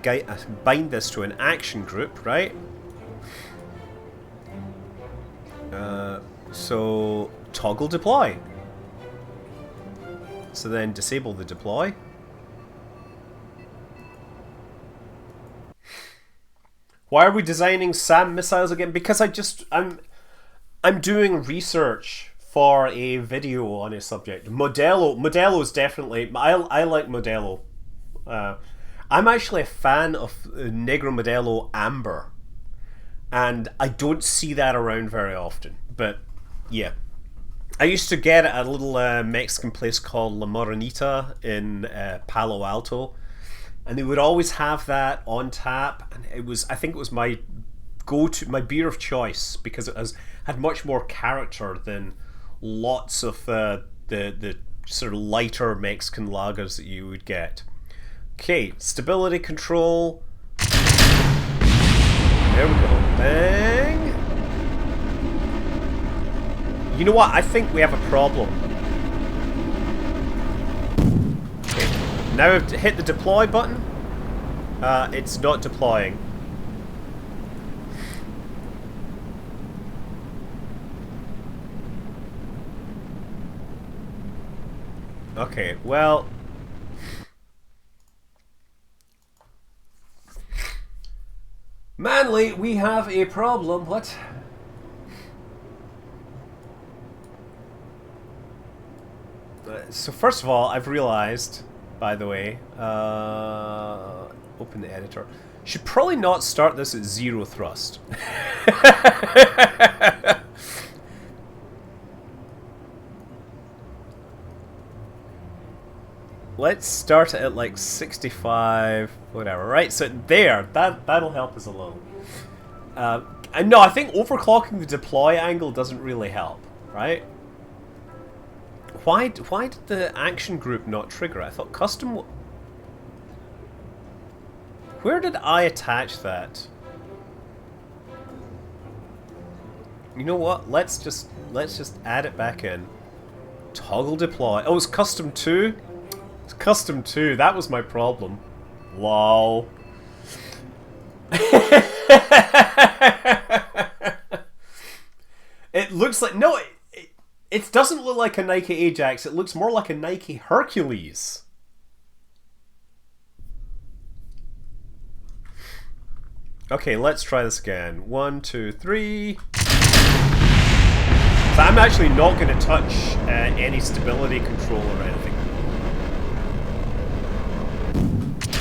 bind this to an action group, right? So toggle deploy. So then disable the deploy. Why are we designing SAM missiles again? Because I'm doing research for a video on a subject. Modelo is definitely... I like Modelo. I'm actually a fan of Negro Modelo Amber. And I don't see that around very often. But, yeah. I used to get it at a little Mexican place called La Morenita in Palo Alto. And they would always have that on tap. And I think it was my go-to, my beer of choice. Because it had much more character than lots of the sort of lighter Mexican lagers that you would get. Okay, stability control. There we go. Bang. You know what? I think we have a problem. Okay. Now I've hit the deploy button. It's not deploying. Okay, well... Manly, we have a problem. What? So first of all, I've realized, by the way, open the editor. Should probably not start this at 0 thrust. Let's start it at like 65, whatever, right? So there, that'll help us a little. And no, I think overclocking the deploy angle doesn't really help, right? Why did the action group not trigger? I thought custom... Where did I attach that? You know what? Let's just add it back in. Toggle deploy. Oh, it's custom 2? Custom 2, that was my problem. Lol. It looks like... No, it doesn't look like a Nike Ajax. It looks more like a Nike Hercules. Okay, let's try this again. 1, 2, 3. So I'm actually not going to touch any stability control or anything.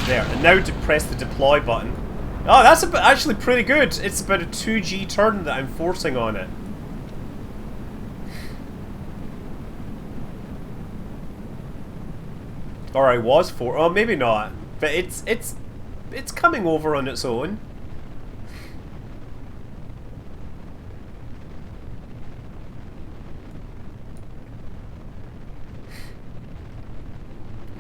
There, and now to press the deploy button. Oh, that's actually pretty good. It's about a 2G turn that I'm forcing on it. Or I was for. Oh, maybe not. But it's coming over on its own.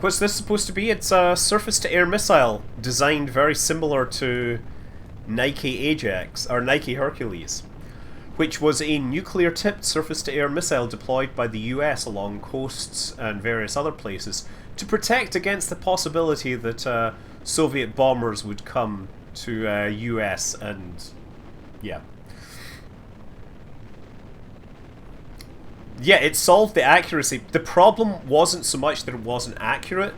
What's this supposed to be? It's a surface-to-air missile designed very similar to Nike Ajax, or Nike Hercules, which was a nuclear-tipped surface-to-air missile deployed by the US along coasts and various other places to protect against the possibility that Soviet bombers would come to US and... yeah. Yeah, it solved the accuracy. The problem wasn't so much that it wasn't accurate.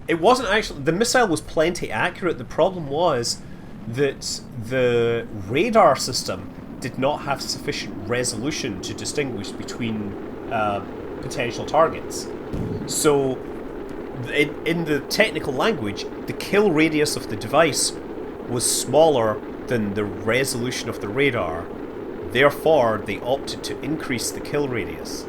It wasn't actually... The missile was plenty accurate. The problem was that the radar system did not have sufficient resolution to distinguish between potential targets. So, in the technical language, the kill radius of the device was smaller than the resolution of the radar. Therefore, they opted to increase the kill radius.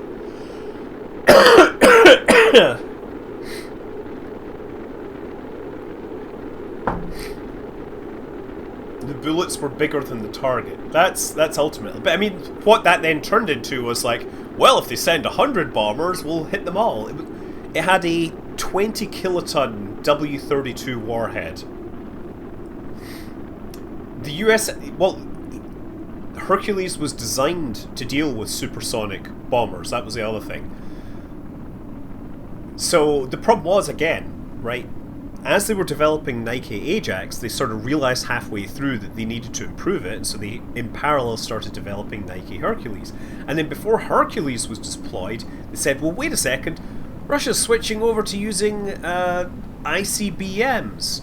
The bullets were bigger than the target. That's ultimately... But I mean, what that then turned into was like, well, if they send 100 bombers, we'll hit them all. It had a 20 kiloton W-32 warhead. The US... Well... Hercules was designed to deal with supersonic bombers. That was the other thing. So the problem was, again, right, as they were developing Nike Ajax, they sort of realized halfway through that they needed to improve it, and so they, in parallel, started developing Nike Hercules. And then before Hercules was deployed, they said, well, wait a second, Russia's switching over to using ICBMs.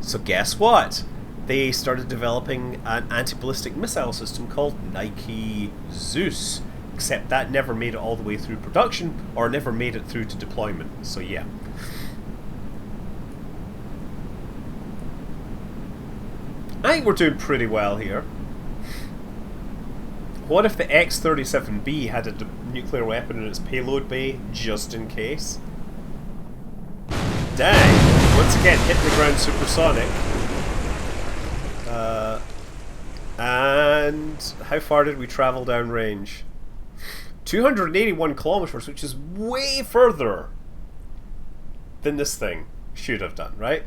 So guess what? They started developing an anti-ballistic missile system called Nike Zeus, except that never made it all the way through production, or never made it through to deployment, so yeah. I think we're doing pretty well here. What if the X-37B had a nuclear weapon in its payload bay, just in case? Dang! Once again, hitting the ground supersonic. And how far did we travel downrange? 281 kilometers, which is way further than this thing should have done, right?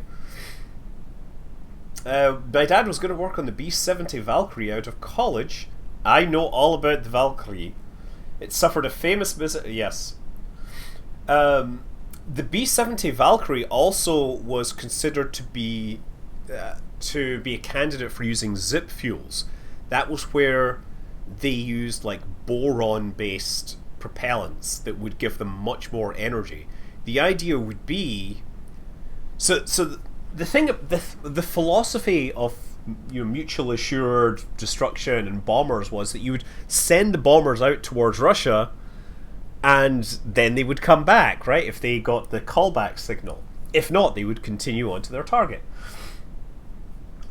My dad was going to work on the B-70 Valkyrie out of college. I know all about the Valkyrie. It suffered a famous visit. Yes. The B-70 Valkyrie also was considered to be a candidate for using zip fuels. That was where they used like boron-based propellants that would give them much more energy. The idea would be, so the thing, the philosophy of mutual assured destruction and bombers was that you would send the bombers out towards Russia, and then they would come back, right? If they got the callback signal. If not, they would continue on to their target.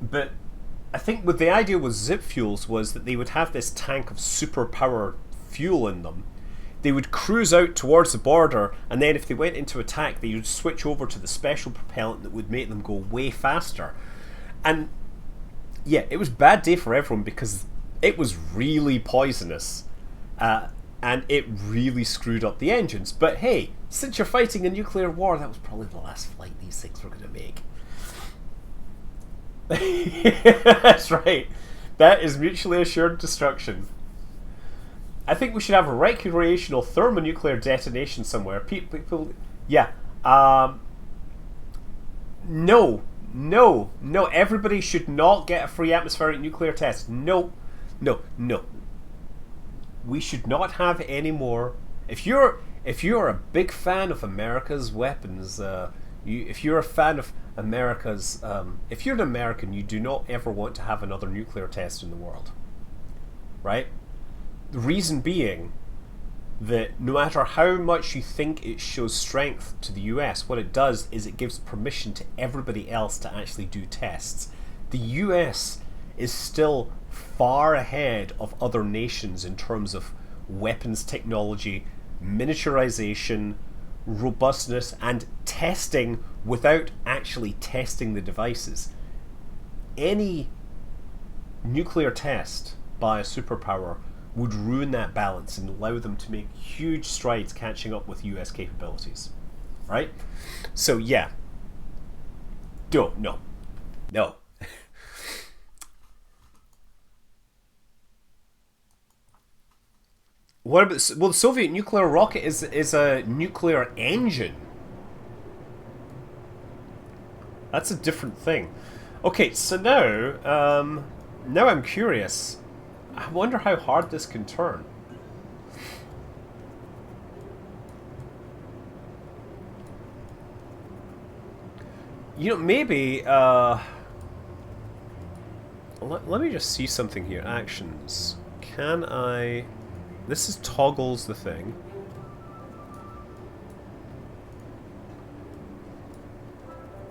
But I think what the idea with zip fuels was that they would have this tank of super-powered fuel in them. They would cruise out towards the border, and then if they went into attack, they would switch over to the special propellant that would make them go way faster. And yeah, it was a bad day for everyone because it was really poisonous. And it really screwed up the engines. But hey, since you're fighting a nuclear war, that was probably the last flight these things were going to make. That's right. That is mutually assured destruction. I think we should have a recreational thermonuclear detonation somewhere. People, yeah. No, no. Everybody should not get a free atmospheric nuclear test. No, no, no. We should not have any more. If you're a big fan of America's weapons, if you're a fan of America's, if you're an American, you do not ever want to have another nuclear test in the world, right? The reason being that no matter how much you think it shows strength to the US, what it does is it gives permission to everybody else to actually do tests. The US is still far ahead of other nations in terms of weapons technology, miniaturization, robustness, and testing without actually testing the devices. Any nuclear test by a superpower would ruin that balance and allow them to make huge strides catching up with US capabilities. Right? So yeah. No. What about, well, the Soviet nuclear rocket is a nuclear engine. That's a different thing. Okay, so now I'm curious. I wonder how hard this can turn. You know, maybe, let me just see something here. Actions. Can I... This is toggles the thing.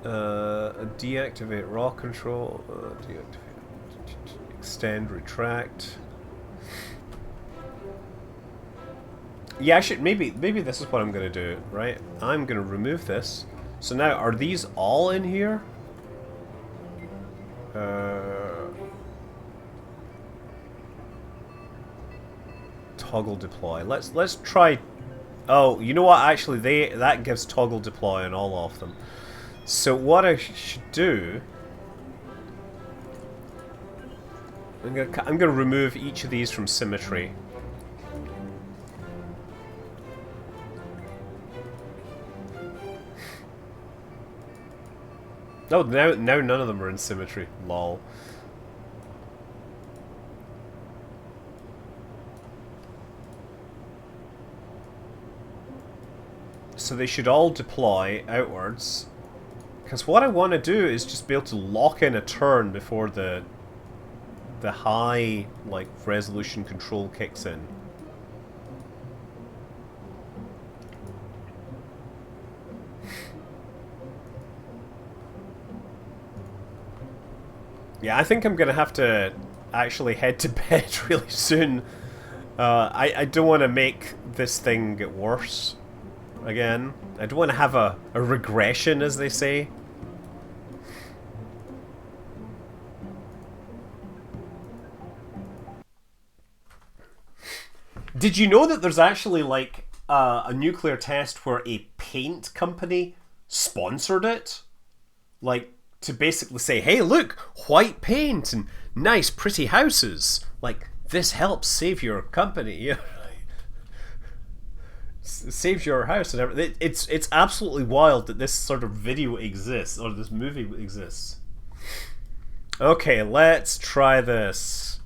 Deactivate raw control. Deactivate. Extend, retract. Yeah, I should maybe this is what I'm gonna do, right? I'm gonna remove this. So now, are these all in here? Toggle deploy. Let's try. Oh, you know what? Actually, that gives toggle deploy on all of them. So what I should do, I'm gonna remove each of these from symmetry. Oh, now none of them are in symmetry. Lol. So they should all deploy outwards. Because what I want to do is just be able to lock in a turn before the high, like, resolution control kicks in. Yeah, I think I'm going to have to actually head to bed really soon. I don't want to make this thing get worse again. I don't want to have a regression, as they say. Did you know that there's actually, like, a nuclear test where a paint company sponsored it? Like, to basically say, hey, look, white paint and nice, pretty houses. Like, this helps save your company. Saves your house and everything. It's absolutely wild that this sort of video exists, or this movie exists. Okay, let's try this.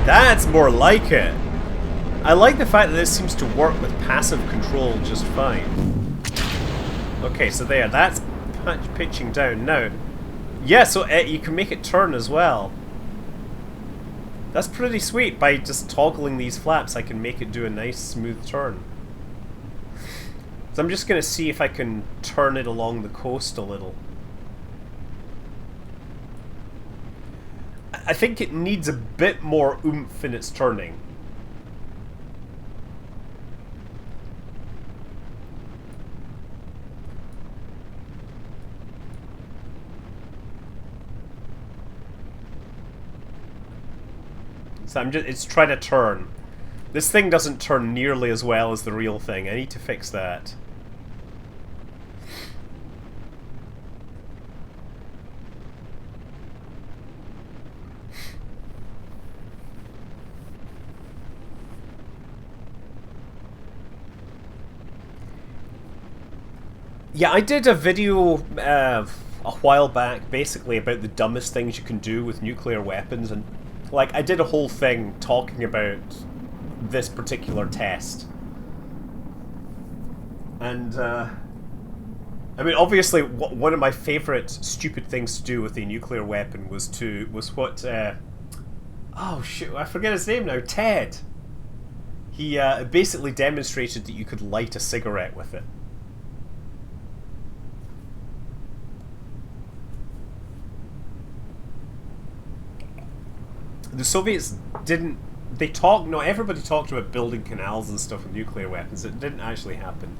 That's more like it. I like the fact that this seems to work with passive control just fine. Okay, so there, that's pitching down now. Yeah, so you can make it turn as well. That's pretty sweet. By just toggling these flaps, I can make it do a nice smooth turn. So I'm just going to see if I can turn it along the coast a little. I think it needs a bit more oomph in its turning. So it's trying to turn. This thing doesn't turn nearly as well as the real thing. I need to fix that. Yeah, I did a video a while back, basically about the dumbest things you can do with nuclear weapons, and like I did a whole thing talking about this particular test. And I mean, obviously, one of my favorite stupid things to do with a nuclear weapon was what oh shoot, I forget his name now. Ted. He basically demonstrated that you could light a cigarette with it. The Soviets didn't. Not everybody talked about building canals and stuff with nuclear weapons. It didn't actually happen.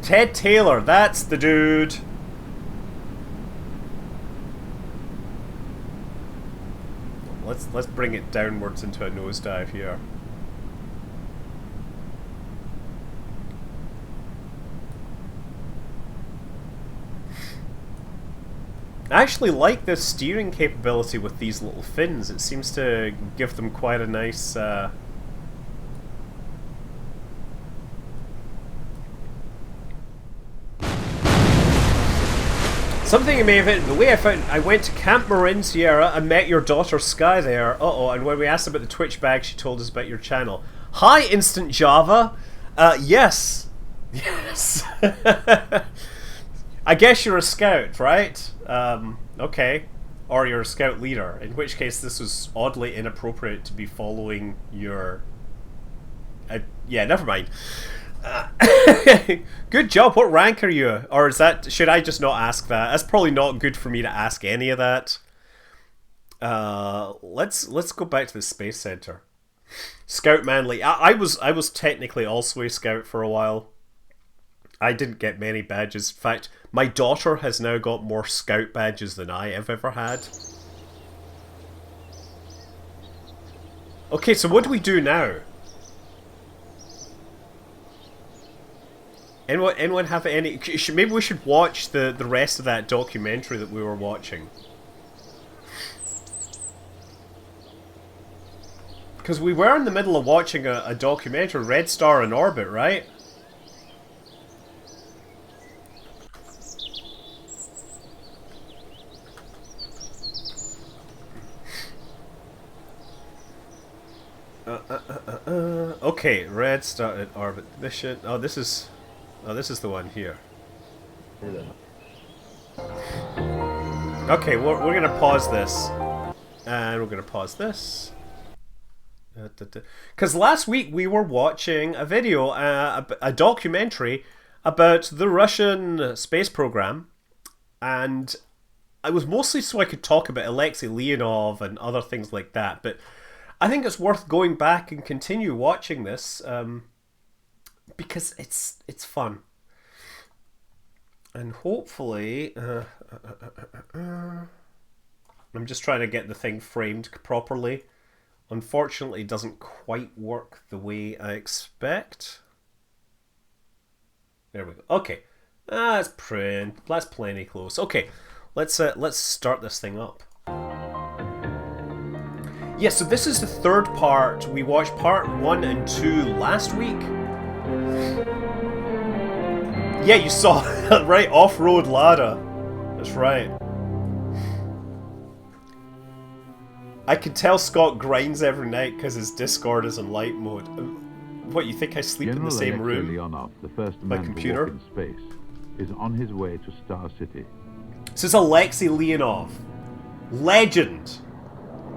Ted Taylor, that's the dude. Let's bring it downwards into a nosedive here. I actually like the steering capability with these little fins. It seems to give them quite a nice something you may have hit. The way I went to Camp Marin Sierra and met your daughter Sky there. And when we asked about the Twitch bag, she told us about your channel. Hi, Instant Java. Yes. Yes. I guess you're a scout, right? Okay. Or you're a scout leader. In which case, this was oddly inappropriate to be following your... yeah, never mind. Good job. What rank are you? Or is that... Should I just not ask that? That's probably not good for me to ask any of that. Let's go back to the Space Center. Scout Manly. I was technically also a scout for a while. I didn't get many badges. In fact, my daughter has now got more scout badges than I have ever had. Okay, so what do we do now? Anyone have any... Maybe we should watch the rest of that documentary that we were watching. Because we were in the middle of watching a documentary, Red Star in Orbit, right? Okay, Red Star in Orbit mission. Oh, this is the one here. Okay, we're gonna pause this, and we're gonna pause this. Because last week we were watching a video, a documentary about the Russian space program, and it was mostly so I could talk about Alexei Leonov and other things like that. But I think it's worth going back and continue watching this because it's fun, and hopefully I'm just trying to get the thing framed properly. Unfortunately, it doesn't quite work the way I expect. There we go. Okay, that's plenty close. Okay, let's start this thing up. Yeah, so this is the third part. We watched part 1 and 2 last week. Yeah, you saw right, Off-Road Lada. That's right. I can tell Scott grinds every night because his Discord is in light mode. What, you think I sleep in the same room? Leonov, the first my man computer? to walk in space, is on his way to Star City. This is Alexei Leonov. Legend.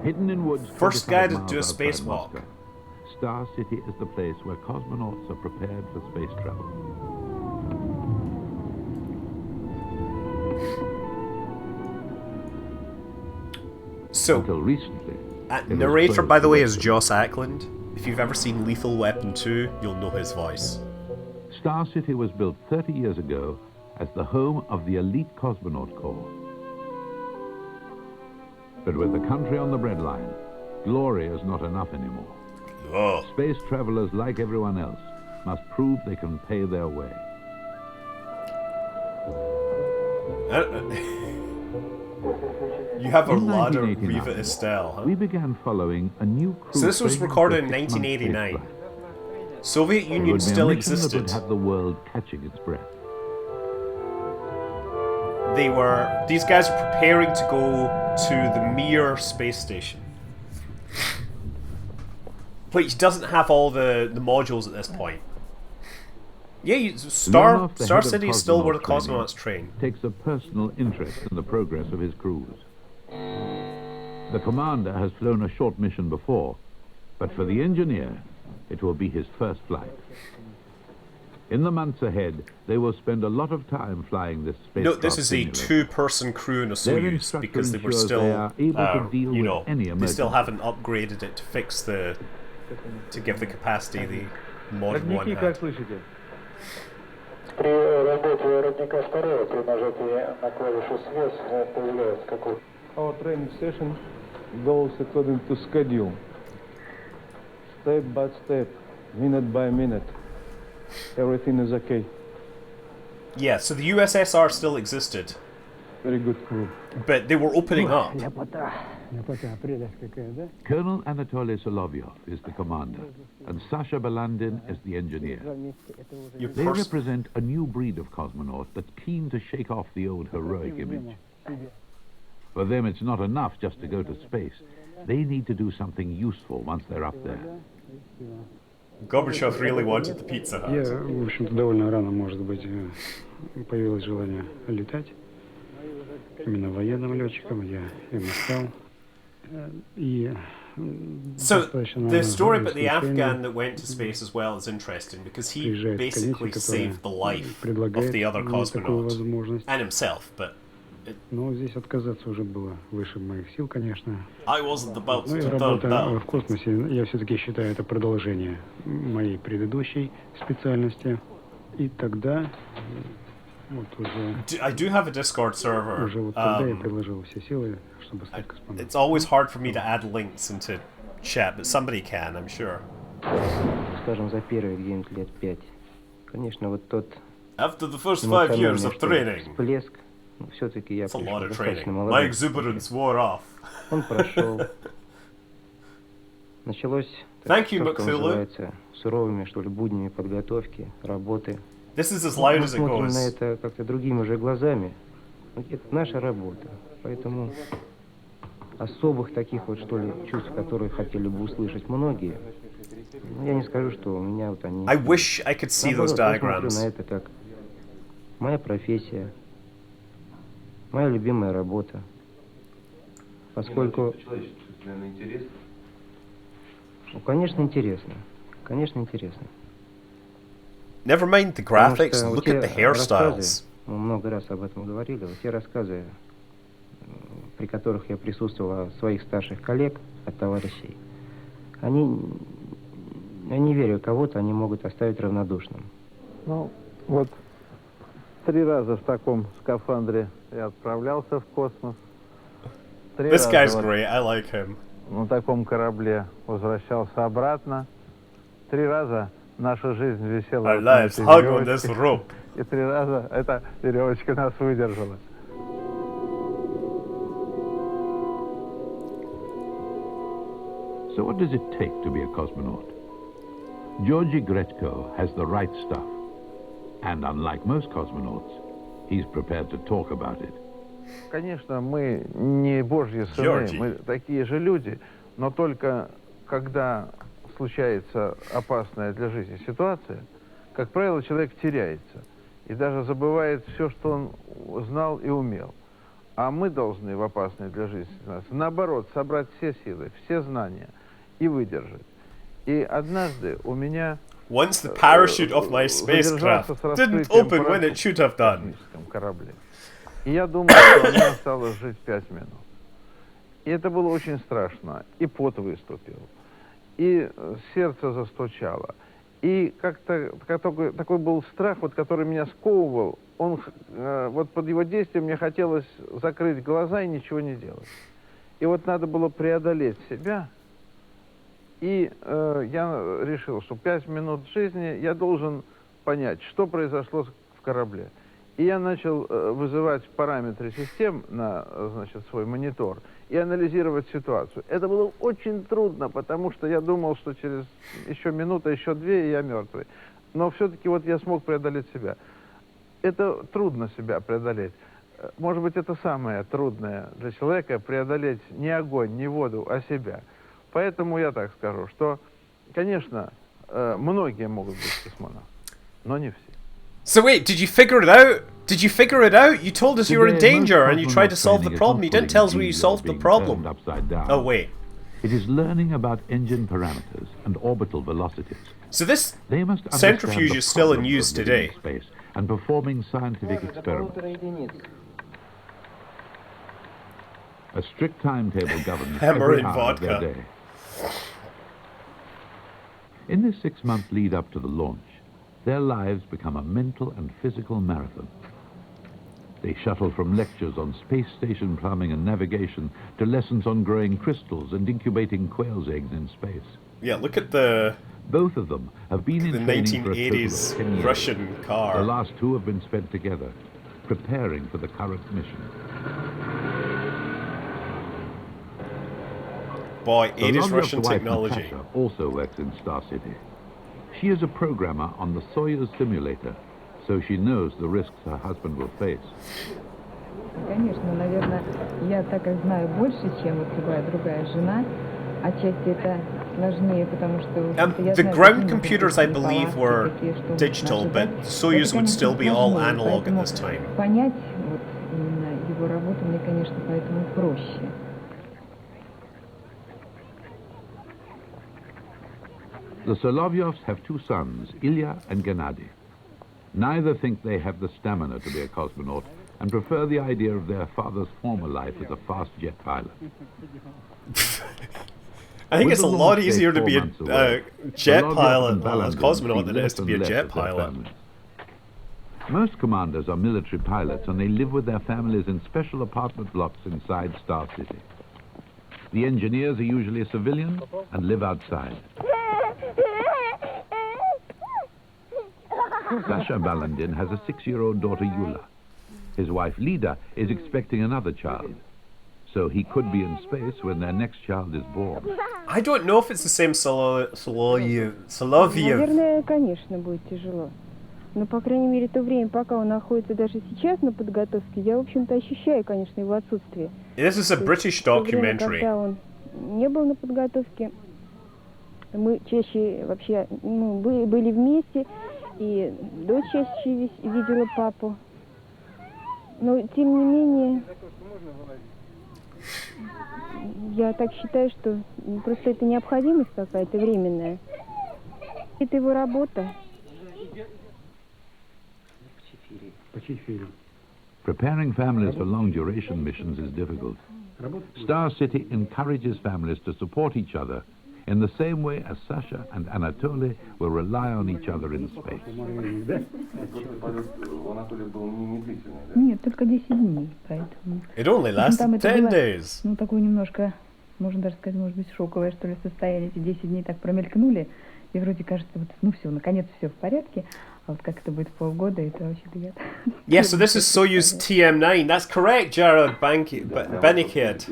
Hidden in woods, First guy to 25 do a miles outside spacewalk. Moscow, Star City is the place where cosmonauts are prepared for space travel. So, Until recently, narrator, by the way, is Joss Ackland. If you've ever seen Lethal Weapon 2, you'll know his voice. Star City was built 30 years ago as the home of the elite cosmonaut corps. But with the country on the breadline, glory is not enough anymore. Oh. Space travelers, like everyone else, must prove they can pay their way. You have a In ladder, 1989, Riva Estelle, huh? we began following a new crew. So this was training recorded for in 6 months' space 1989. flight. Soviet It Union would be a still mission that existed. would have the world catching its breath. These guys are preparing to go to the Mir space station, which doesn't have all the modules at this point. Yeah, Star Leonov, the head of City is still where the cosmonaut cosmonauts train. takes a personal interest in the progress of his crews. The commander has flown a short mission before, but for the engineer, it will be his first flight. In the months ahead, they will spend a lot of time flying this spacecraft. Note, this is a simulator. two-person crew in a Their Soyuz instructor because they were ensures still, they are able to deal you with know, any they still emergency. haven't upgraded it to fix to give the capacity the modern one had. слышите? При работе родника второго, при нажатии на клавишу связь появляется какой-то. Our training session goes according to schedule. Step by step, minute by minute. Everything is okay. Yeah, so the USSR still existed, Very good crew. but they were opening up. Colonel Anatoly Solovyov is the commander, and Sasha Balandin is the engineer. Your They pers- represent a new breed of cosmonaut that's keen to shake off the old heroic image. For them, it's not enough just to go to space. They need to do something useful once they're up there. Gorbachev really wanted the Pizza Hut. Я, в общем-то, довольно рано, может быть, появилось желание летать. Именно военным летчиком я им и стал. И So достаточно the story about the исключение. Afghan that went to space as well is interesting because he Приезжает basically комиссия, saved the которая life of предлагает the other мне такую cosmonaut возможность. and himself. But Но здесь отказаться уже было выше моих сил, конечно. I wasn't about Ну и to turn работа down. в космосе, я все-таки считаю, это продолжение моей предыдущей специальности. И тогда, вот I do have a Discord server. уже вот тогда я приложил все силы, чтобы стать космонавтом. It's always hard for me to add links into chat, but somebody can, I'm sure. Скажем, за первые где-нибудь лет 5. Конечно, вот тот After the first 5 years эмоциональный, of что ли, training, всплеск, все-таки я it's a пришел lot of достаточно training. My молодой. exuberance wore off. Он прошел. Началось, Thank you, то, что Максилу. называется, суровыми, что ли, буднями подготовки, работы. This is as Мы loud as it смотрим на goes. это как-то другими уже глазами. Вот это наша работа. Поэтому особых таких вот, что ли, чувств, которые хотели бы услышать многие, ну, я не скажу, что у меня вот они... I wish I could see those Наоборот, я смотрю diagrams. на это как моя профессия, моя любимая работа. Поскольку... Ну, конечно, интересно. Конечно, интересно. Never mind the Потому graphics, что вот look те at the hairstyles. рассказы, мы много раз об этом говорили, вот те рассказы, при которых я присутствовал от своих старших коллег, от товарищей, они, я не верю, кого-то они могут оставить равнодушным. Ну, вот 3 раза в таком скафандре я отправлялся в космос. 3 This guy's раза great, I like him. на таком корабле возвращался обратно. 3 раза наша жизнь висела Our на lives этой hung on this веревочке, rope. и 3 раза эта веревочка нас выдержала. So what does it take to be a cosmonaut? Georgy Gretko has the right stuff. And unlike most cosmonauts, he's prepared to talk about it. Конечно, мы не божьи сыны, Георгий. мы такие же люди, но только когда случается опасная для жизни ситуация, как правило, человек теряется и даже забывает все, что он знал и умел. А мы должны в опасной для жизни ситуации, наоборот, собрать все силы, все знания и выдержать. И однажды у меня Once the parachute of my spacecraft didn't open when it should have done. корабле. И я думал, что мне осталось жить 5 минут. И это было очень страшно. И пот выступил, и сердце застучало. И как-то такой был страх, вот, который меня сковывал. Он, вот под его действием мне хотелось закрыть глаза и ничего не делать. И вот надо было преодолеть себя. И я решил, что 5 минут жизни я должен понять, что произошло в корабле. И я начал вызывать параметры систем на, значит, свой монитор и анализировать ситуацию. Это было очень трудно, потому что я думал, что через еще минута, еще две, и я мертвый. Но все-таки вот я смог преодолеть себя. Это трудно себя преодолеть. Может быть, это самое трудное для человека — преодолеть не огонь, не воду, а себя. Поэтому я так скажу, что, конечно, многие могут быть космонавтами, но не все. So wait, did you figure it out? Did you figure it out? You told us you were in Today, danger most and you tried to cosmonaut solve the training is problem. not You didn't pulling tell us a where you gear solved the being problem. turned upside down. Oh wait. It is learning about engine parameters and orbital velocities. So this They must understand centrifuge the is still in problems use of living in today. space and performing scientific experiments. A strict timetable governs Hammer every and hour of their vodka. day. In this 6-month lead up to the launch, their lives become a mental and physical marathon. They shuttle from lectures on space station plumbing and navigation to lessons on growing crystals and incubating quail's eggs in space. Yeah, look at the Both of them have been in training for a total of 1980s 10 years. Russian The car. last 2 have been spent together, preparing for the current mission. Boy, The 80s Loveyov's Russian wife, technology. Natasha, also works in Star City. She is a programmer on the Soyuz simulator, so she knows the risks her husband will face. Конечно, наверное, я так как знаю больше, чем вот любая другая жена. Отчасти это сложнее, потому что я The знаю, ground какие computers, могут I быть believe, неполадки, were какие, что digital, можно but ожидать. Soyuz Это, would конечно, still be all сложнее, analog at поэтому this time. понять вот именно его работу мне, конечно, поэтому проще. The Solovyovs have 2 sons, Ilya and Gennady. Neither think they have the stamina to be a cosmonaut and prefer the idea of their father's former life as a fast jet pilot. I think With it's a the lot launch date easier to 4 be months a away, jet Solovyov pilot, and well, a Balandin cosmonaut, see than it is less to and be a less jet of their pilot. families. Most commanders are military pilots and they live with their families in special apartment blocks inside Star City. The engineers are usually civilians and live outside. Sasha Balandin has a 6-year-old daughter, Yula. His wife, Lida, is expecting another child. So he could be in space when their next child is born. I don't know if it's the same Soloviev. Наверное, конечно, будет тяжело. Но, по крайней мере, то время, пока он находится даже сейчас на подготовке, я, в общем-то, ощущаю, конечно, его отсутствие. This is a British То время, documentary. когда он не был на подготовке, мы чаще вообще были вместе, и дочь чаще видела папу. Но, тем не менее, я так считаю, что просто это необходимость какая-то временная. Это его работа. Preparing families for long-duration missions is difficult. Star City encourages families to support each other in the same way as Sasha and Anatoly will rely on each other in space. Нет, только 10 дней, поэтому... It only Там lasted это 10 было, days. ну, такое немножко, можно даже сказать, может быть, шоковое, что ли, состояние. Эти 10 дней так промелькнули, и вроде кажется, вот, ну все, наконец все в порядке. А вот как это будет полгода, это вообще-то я... Yeah, so this is Soyuz TM9. That's correct, Jared Bennikid.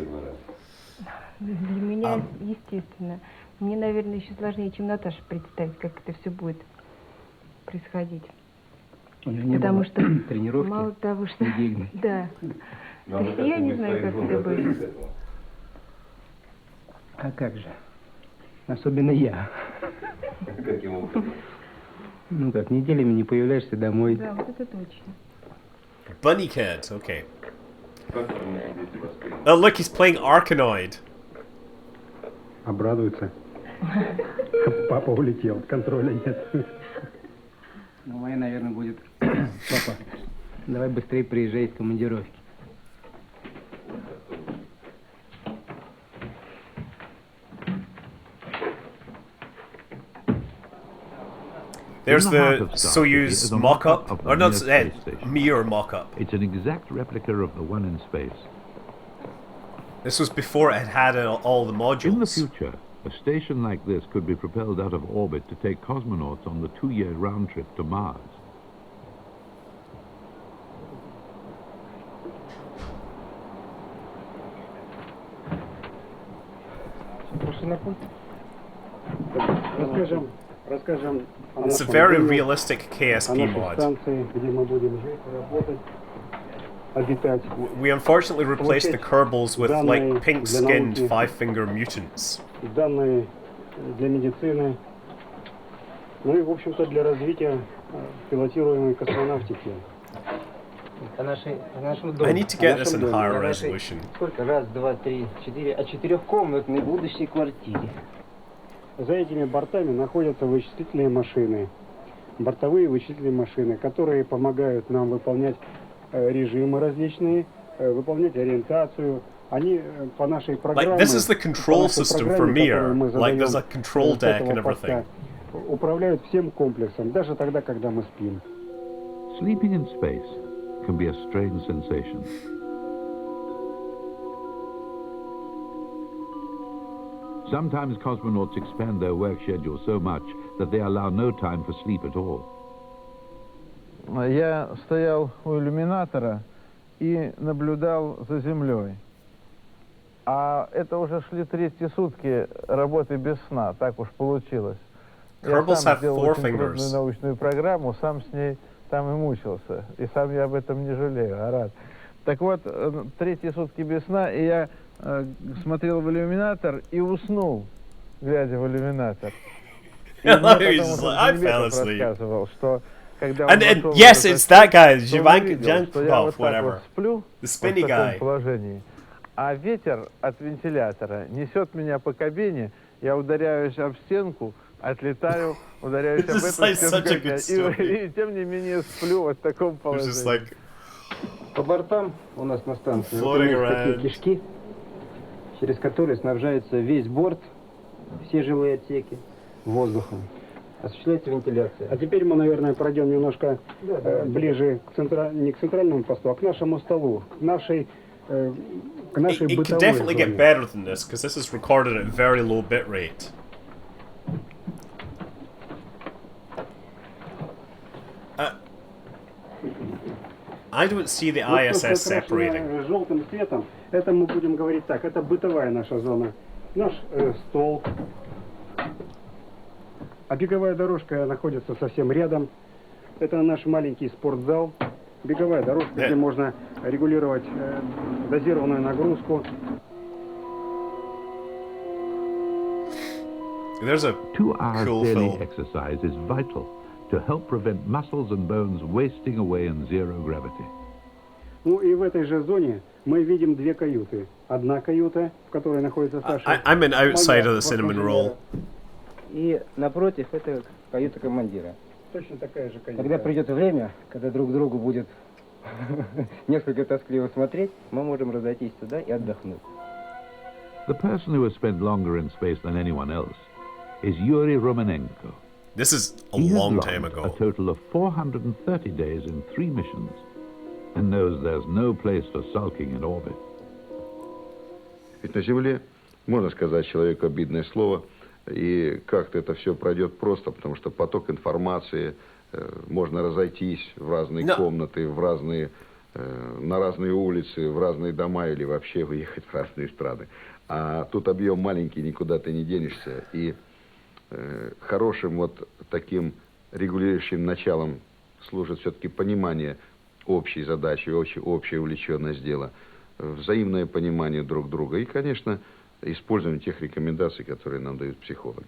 Для меня, естественно. Мне, наверное, еще сложнее, чем Наташа, представить, как это все будет происходить. Потому что тренировки, мало того, что... Да. То есть я не знаю, как это будет. А как же? Особенно я. Ну как, неделями не появляешься домой. Да, вот это точно. Bunny Kid, okay. Oh, look, he's playing Arkanoid. Обрадуется. Папа улетел, контроля нет. Ну, моя, наверное, будет... Папа, давай быстрее приезжай из командировки. There's In the heart the of Star City Soyuz is a mock-up, of the or not, Mir space station. Mir mock-up. It's an exact replica of the one in space. This was before it had all the modules. In the future, a station like this could be propelled out of orbit to take cosmonauts on the 2-year round trip to Mars. Расскажем о It's a нашем very доме, realistic о KSP нашей mod. станции, где мы будем жить, работать, обитать. We unfortunately replaced the Kerbals with like pink-skinned five-finger mutants. Данные для медицины, ну и, в общем-то, для развития пилотируемой космонавтики. О нашем I доме. need to get this in О нашем доме, higher о нашей- resolution. Сколько? Раз, два, три, четыре. О четырехкомнатной будущей квартире. За этими бортами находятся вычислительные машины, бортовые вычислительные машины, которые помогают нам выполнять режимы различные, выполнять ориентацию. Они по нашей программе, Like, this is the по control нашей system for программе, Mir. которую мы Like, there's a задаем control с deck этого and everything. поста, управляют всем комплексом, даже тогда, когда мы спим. Sleeping in space can be a strange sensation. Sometimes cosmonauts expand their work schedule so much that they allow no time for sleep at all. Я стоял у иллюминатора и наблюдал за Землей. А это уже шли третьи сутки работы без сна, так уж получилось. Kerbals Я сам have сделал four очень трудную fingers. научную программу, сам с ней там и мучился. И сам я об этом не жалею, а рад. Так вот, третьи сутки без сна, и я смотрел в иллюминатор и уснул, глядя в иллюминатор. И I мне love it, he's потом just уже like, I fell Зенебеков asleep. рассказывал, что когда он And вошел в yes, этот it's that guy, то он увидел, Jivan что я вот так whatever. вот сплю, The spinny вот в таком guy. положении, а ветер от вентилятора несет меня по кабине, я ударяюсь об стенку, отлетаю, ударяюсь об This is эту like стенку, such a good story. и тем не менее сплю вот в таком It was положении. just like, По бортам у нас на станции вот Floating имеются такие around. кишки, через которые снабжается весь борт, все жилые отсеки воздухом. Осуществляется вентиляция. А теперь мы, наверное, пройдем немножко ближе не к центральному посту, а к нашему столу, к нашей it could бытовой definitely get зоне. better than this, because this is recorded at very low bit rate. I don't see the Вот то, что ISS separating. окрашено желтым цветом, это мы будем говорить так, это бытовая наша зона. Наш стол. А беговая дорожка находится совсем рядом. Это наш маленький спортзал. Беговая дорожка, где можно регулировать дозированную нагрузку. There's a 2 hours cool daily film. exercise is vital to help prevent muscles and bones wasting away in zero gravity. Ну и в этой же зоне мы видим две каюты. Одна каюта, в которой находится старший. I'm an outside of the командир, cinnamon roll. И напротив это каюта командира. Точно такая же каюта. Когда придет время, когда друг другу будет несколько тоскливо смотреть, мы можем разойтись туда и отдохнуть. The person who has spent longer in space than anyone else is Yuri Romanenko. This is a He has long time logged a ago. total of 430 days in 3 missions and knows there's no place for sulking in orbit. Ведь на Земле, можно сказать человеку обидное слово, и как-то это все пройдет просто, потому что поток информации, можно разойтись в разные комнаты, в разные, на разные улицы, в разные дома или вообще выехать в разные страны. А тут объем маленький, никуда ты не денешься. И хорошим вот таким регулирующим началом служит все-таки понимание общей задачи, общая увлеченность дела, взаимное понимание друг друга и, конечно, использование тех рекомендаций, которые нам дают психологи.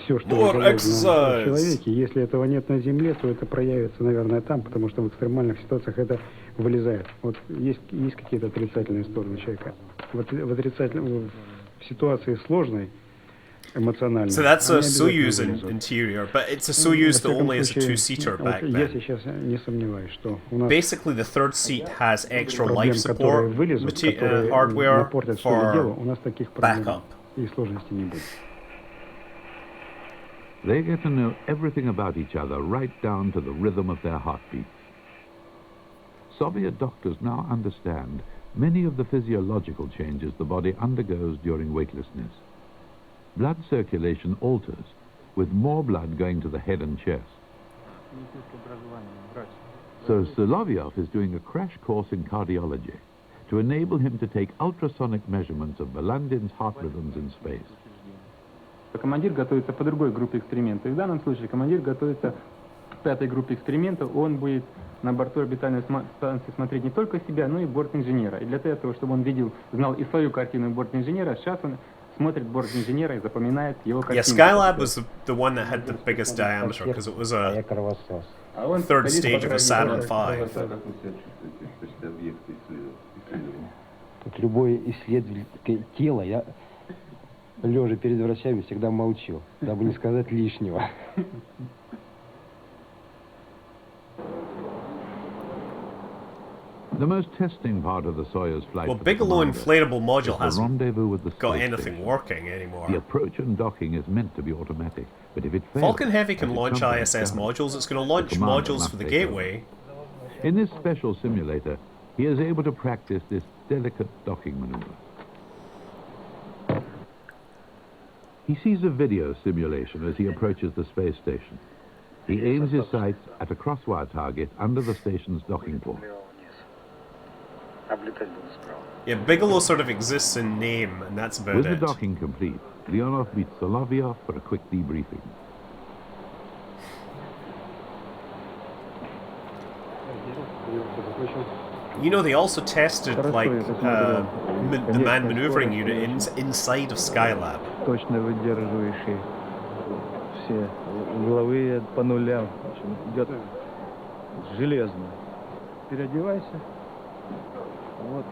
Все, что заложено в человеке, если этого нет на Земле, то это проявится, наверное, там, потому что в экстремальных ситуациях это вылезает. Вот есть какие-то отрицательные стороны человека. В ситуации сложной, эмоциональной. So that's a Soyuz interior, but it's a Soyuz that only is a two-seater back Я then. сейчас не сомневаюсь, что у нас Basically, the third seat has extra проблем, life которые support вылезут, которые hardware напортят все это дело, for у нас таких проблем backup. и сложностей не будет. They get to know everything about each other right down to the rhythm of their heartbeat. Soviet doctors now understand many of the physiological changes the body undergoes during weightlessness. Blood circulation alters, with more blood going to the head and chest. So Solovyov is doing a crash course in cardiology to enable him to take ultrasonic measurements of Balandin's heart rhythms in space. Командир готовится по другой группе эксперимента. И в данном случае командир готовится к 5-й группе эксперимента. Он будет на борту орбитальной станции смотреть не только себя, но и борт инженера. И для того, чтобы он видел, знал и свою картину борт инженера, сейчас он смотрит борт инженера и запоминает его картину. Yeah, Skylab was the one that had the biggest diameter because it was a third stage of a Saturn V. Тут любое исследовательское тело, я лежа перед врачами всегда молчу, дабы не сказать лишнего. The most testing part of the Soyuz flight. Well, Bigelow inflatable module hasn't rendezvous with the got space anything station. working anymore. The approach and docking is meant to be automatic, but if it fails, Falcon Heavy can as it launch sometimes ISS does, modules. It's going to launch commander modules must for the take over. gateway. In this special simulator, he is able to practice this delicate docking maneuver. He sees a video simulation as he approaches the space station. He aims his sights at a crosswire target under the station's docking port. Yeah, Bigelow sort of exists in name, and that's about With the it. docking complete, Leonov meets Solovyov for a quick debriefing. You know, they also tested like the manned maneuvering unit inside of Skylab. Точно выдерживающие все угловые по нулям. В общем, идет железно. Переодевайся. Вот.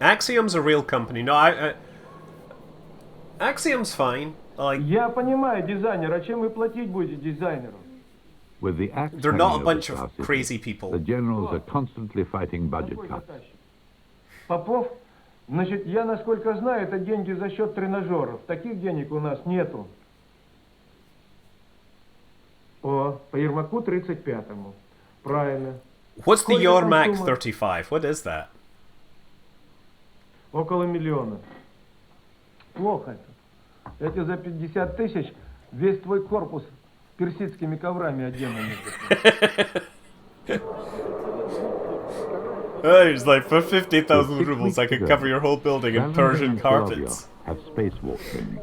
Axiom's a real company. No, Axiom's fine. Like, Я понимаю, дизайнер, а чем вы платить будете дизайнеру? With the axe they're not a hanging bunch over of Star City, crazy people. The generals are constantly fighting budget cuts. Попов, значит, я насколько знаю, это деньги за счет тренажеров. Таких денег у нас нету. О, по Ермаку 35-му. Правильно. What's the Сколько Yormak там сумма? 35? What is that? Около миллиона. Плохо это. Я тебе за 50 тысяч весь твой корпус персидскими коврами одену. It's like for 50,000 rubles, I could cover your whole building in Balandin Persian and carpets. Solovyov have spacewalk training.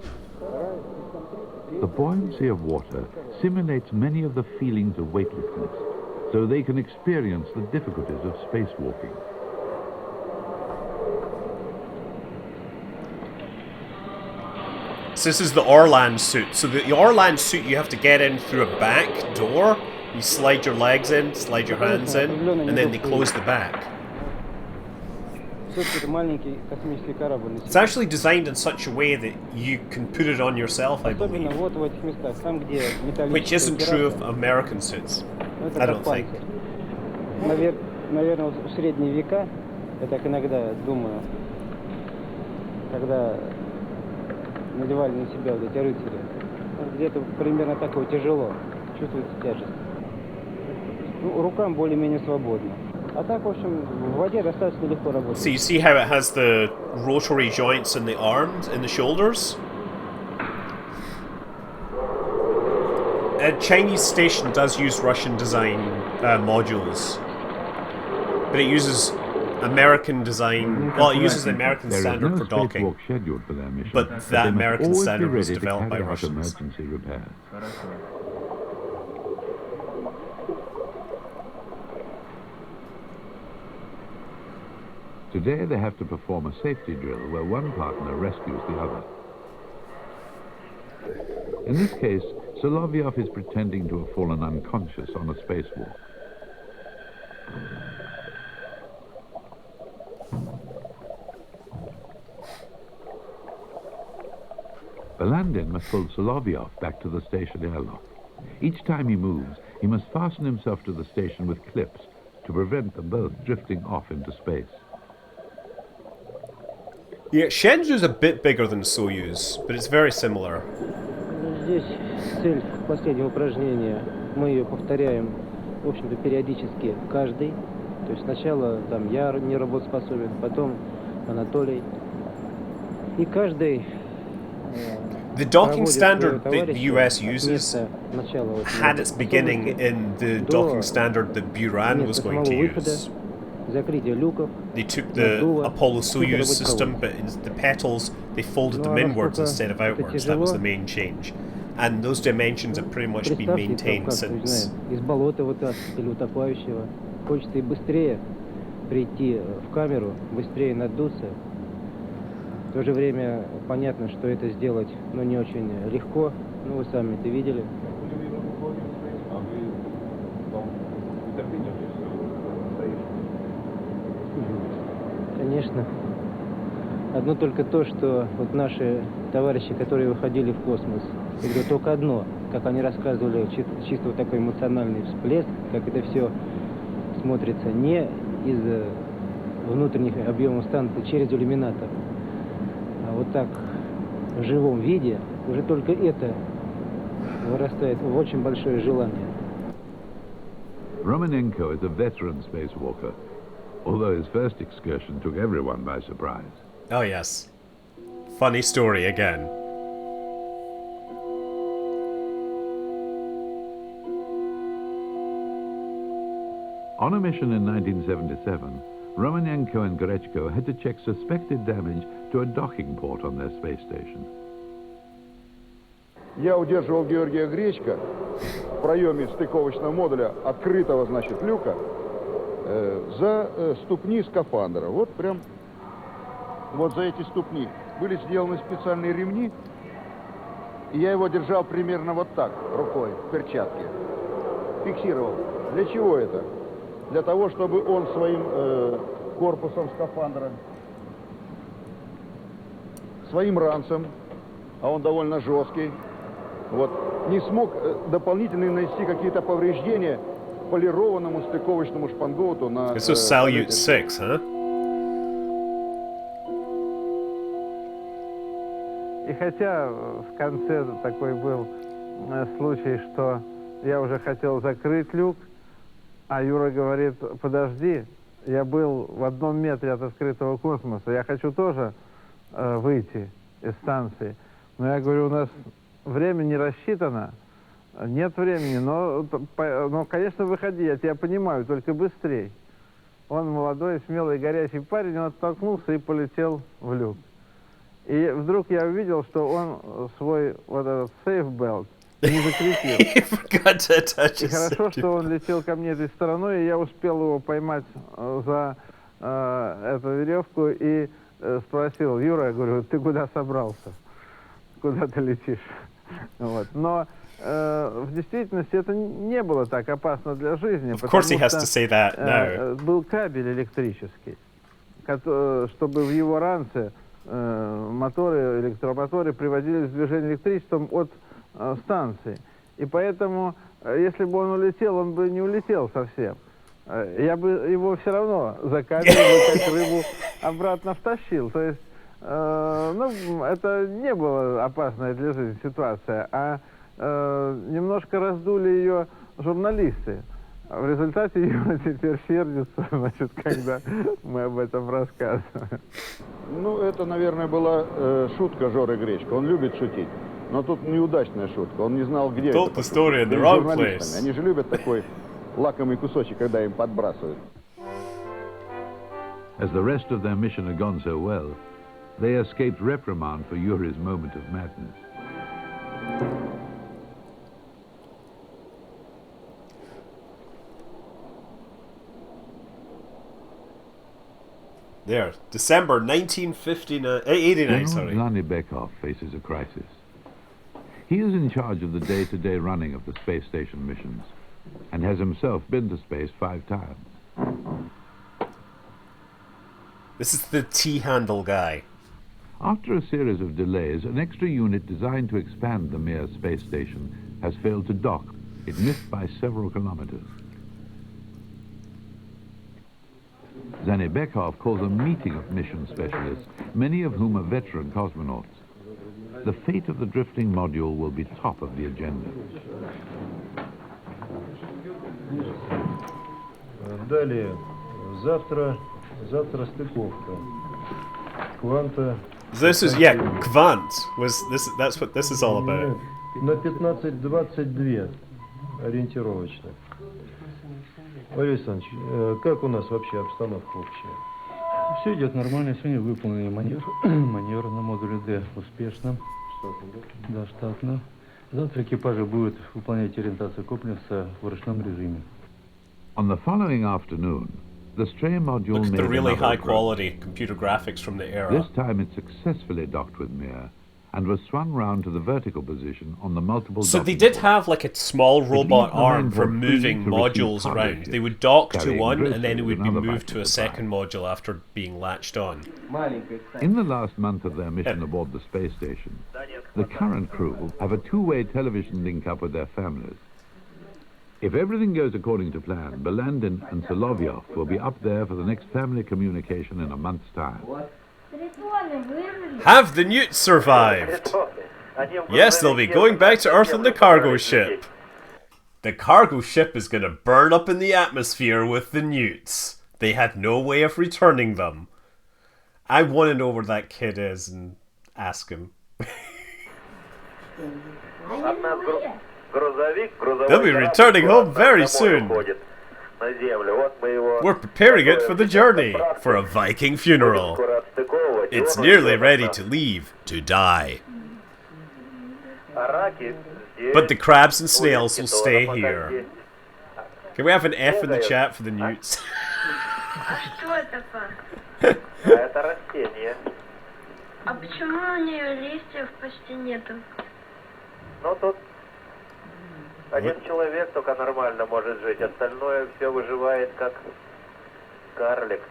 The buoyancy of water simulates many of the feelings of weightlessness, so they can experience the difficulties of spacewalking. So this is the Orlan suit. So the Orlan suit, you have to get in through a back door. You slide your legs in, slide your hands in, and then they close the back. It's actually designed in such a way that you can put it on yourself, I believe. Which isn't true of American suits. I don't think. Наверное, в средние века, я так иногда думаю, когда надевали на себя вот эти рыцари, где-то примерно такое тяжело, чувствуется тяжесть. Ну, рукам более-менее свободно. А так, в общем, в воде достаточно легко работать. So you see how it has the rotary joints in the arms, in the shoulders? A Chinese station does use Russian design modules, but it uses American design. Well, it uses the American standard for docking, Scheduled for their mission, but they that must American always be standard was ready to developed by carry out Russians. emergency repairs. Today they have to perform a safety drill where one partner rescues the other. In this case, Solovyov is pretending to have fallen unconscious on a spacewalk. Balandin must pull Solovyov back to the station airlock. Each time he moves, he must fasten himself to the station with clips to prevent them both drifting off into space. Yeah, Shenzhou's a bit bigger than Soyuz, but it's very similar. Здесь цель последнего упражнения, мы ее повторяем, в общем-то, периодически каждый. То есть сначала там я не работоспособен, потом Анатолий. И каждый The docking проводит standard своего that the товарища US от uses места начала вот had its beginning in the docking standard that Buran was места going самого to выхода, use. закрытие люков, They took the наддува, Apollo-Soyuz суперовой system, проводки. but in the petals, they folded Ну, them а inwards насколько instead of это outwards. That was тяжело, the main change. And those dimensions have pretty much been представьте, maintained как, не since. знаю, из болота вытаскивать или утопающего. Хочется и быстрее прийти в камеру, быстрее надуться. В то же время понятно, что это сделать, ну, не очень легко. Ну, вы сами это видели. Конечно. Одно только то, что вот наши товарищи, которые выходили в космос, я говорю, только одно, как они рассказывали, чисто вот такой эмоциональный всплеск, как это все смотрится не из внутренних объемов станции через иллюминатор, а вот так в живом виде, уже только это вырастает в очень большое желание. Romanenko is a veteran spacewalker, although his first excursion took everyone by surprise. Oh yes. Funny story again. On a mission in 1977, Romanenko and Grechko had to check suspected damage to a docking port on their space station. Я удерживал Георгия Гречко в проеме стыковочного модуля, открытого, значит, люка, за ступни скафандра. Вот прям, вот за эти ступни были сделаны специальные ремни, и я его держал примерно вот так, рукой, в перчатке. Фиксировал. Для чего это? Для того, чтобы он своим корпусом скафандра, своим ранцем, а он довольно жесткий, вот, не смог дополнительно нанести какие-то повреждения полированному стыковочному шпангоуту на... This was Salyut 6, huh? И хотя в конце такой был случай, что я уже хотел закрыть люк, а Юра говорит, подожди, я был в 1 метре от открытого космоса, я хочу тоже выйти из станции. Но я говорю, у нас время не рассчитано, нет времени, но, конечно, выходи, я тебя понимаю, только быстрей. Он молодой, смелый, горячий парень, он оттолкнулся и полетел в люк. И вдруг я увидел, что он свой вот этот сейф-белт не закрепил. И хорошо, что он летел ко мне этой стороной, и я успел его поймать за эту веревку и спросил, Юра, я говорю, ты куда собрался? Куда ты летишь? Вот. Но в действительности это не было так опасно для жизни, потому что был кабель электрический, чтобы в его ранце моторы, электромоторы приводились в движение электричеством от станции. И поэтому, если бы он улетел, он бы не улетел совсем. Я бы его все равно за кабель, как рыбу, обратно втащил. То есть, ну, это не была опасная для жизни ситуация, а немножко раздули ее журналисты. В результате Юра теперь сердится, значит, когда мы об этом рассказываем. Ну, это, наверное, была шутка Жоры Гречко. Он любит шутить. Но тут неудачная шутка. Он не знал, где Told это. the story in the wrong place. Они же любят такой лакомый кусочек, когда им подбрасывают. As the rest of their mission had gone so well, they escaped reprimand for Yuri's moment of madness. There, December 1989, sorry. General Zanibekov faces a crisis. He is in charge of the day-to-day running of the space station missions, and has himself been to space 5 times. This is the T-handle guy. After a series of delays, an extra unit designed to expand the Mir space station has failed to dock. It missed by several kilometers. Zanibekov calls a meeting of mission specialists, many of whom are veteran cosmonauts. The fate of the drifting module will be top of the agenda. Далее, завтра стыковка. Кванта This is, yeah, Kvant was this. That's what this is all about. На 15-22 ориентировочно. Валерий Александрович, как у нас вообще обстановка общая? Все идет нормально, сегодня выполнили маневр на модуле Д успешно. Да, штатно. Завтра экипажи будут выполнять ориентацию комплекса в ручном режиме. On the following afternoon, the Stray module Look at made the really another high growth. quality computer graphics from the era. This time it successfully docked with Mir and was swung round to the vertical position on the multiple So they docking did ports. have like a small robot leaves the arm main for port moving free to receive modules cargo around. ships, They would dock to carrying one and then it groceries would be and other moved to a valuable second module after being latched on. In the last month of their mission aboard the space station, the current crew have a two-way television link-up with their families. If everything goes according to plan, Belandin and Solovyov will be up there for the next family communication in a month's time. Have the Newts survived? Yes, they'll be going back to Earth in the cargo ship. The cargo ship is gonna burn up in the atmosphere with the Newts. They had no way of returning them. I want to know where that kid is and ask him. They'll be returning home very soon. We're preparing it for the journey, for a Viking funeral. It's nearly ready to leave, to die. But the crabs and snails will stay here. Can we have an F in the chat for the Newts? Что это? Это растение. А почему у нее листьев почти нету? Ну тут один человек только нормально может жить, остальное все выживает как карлик.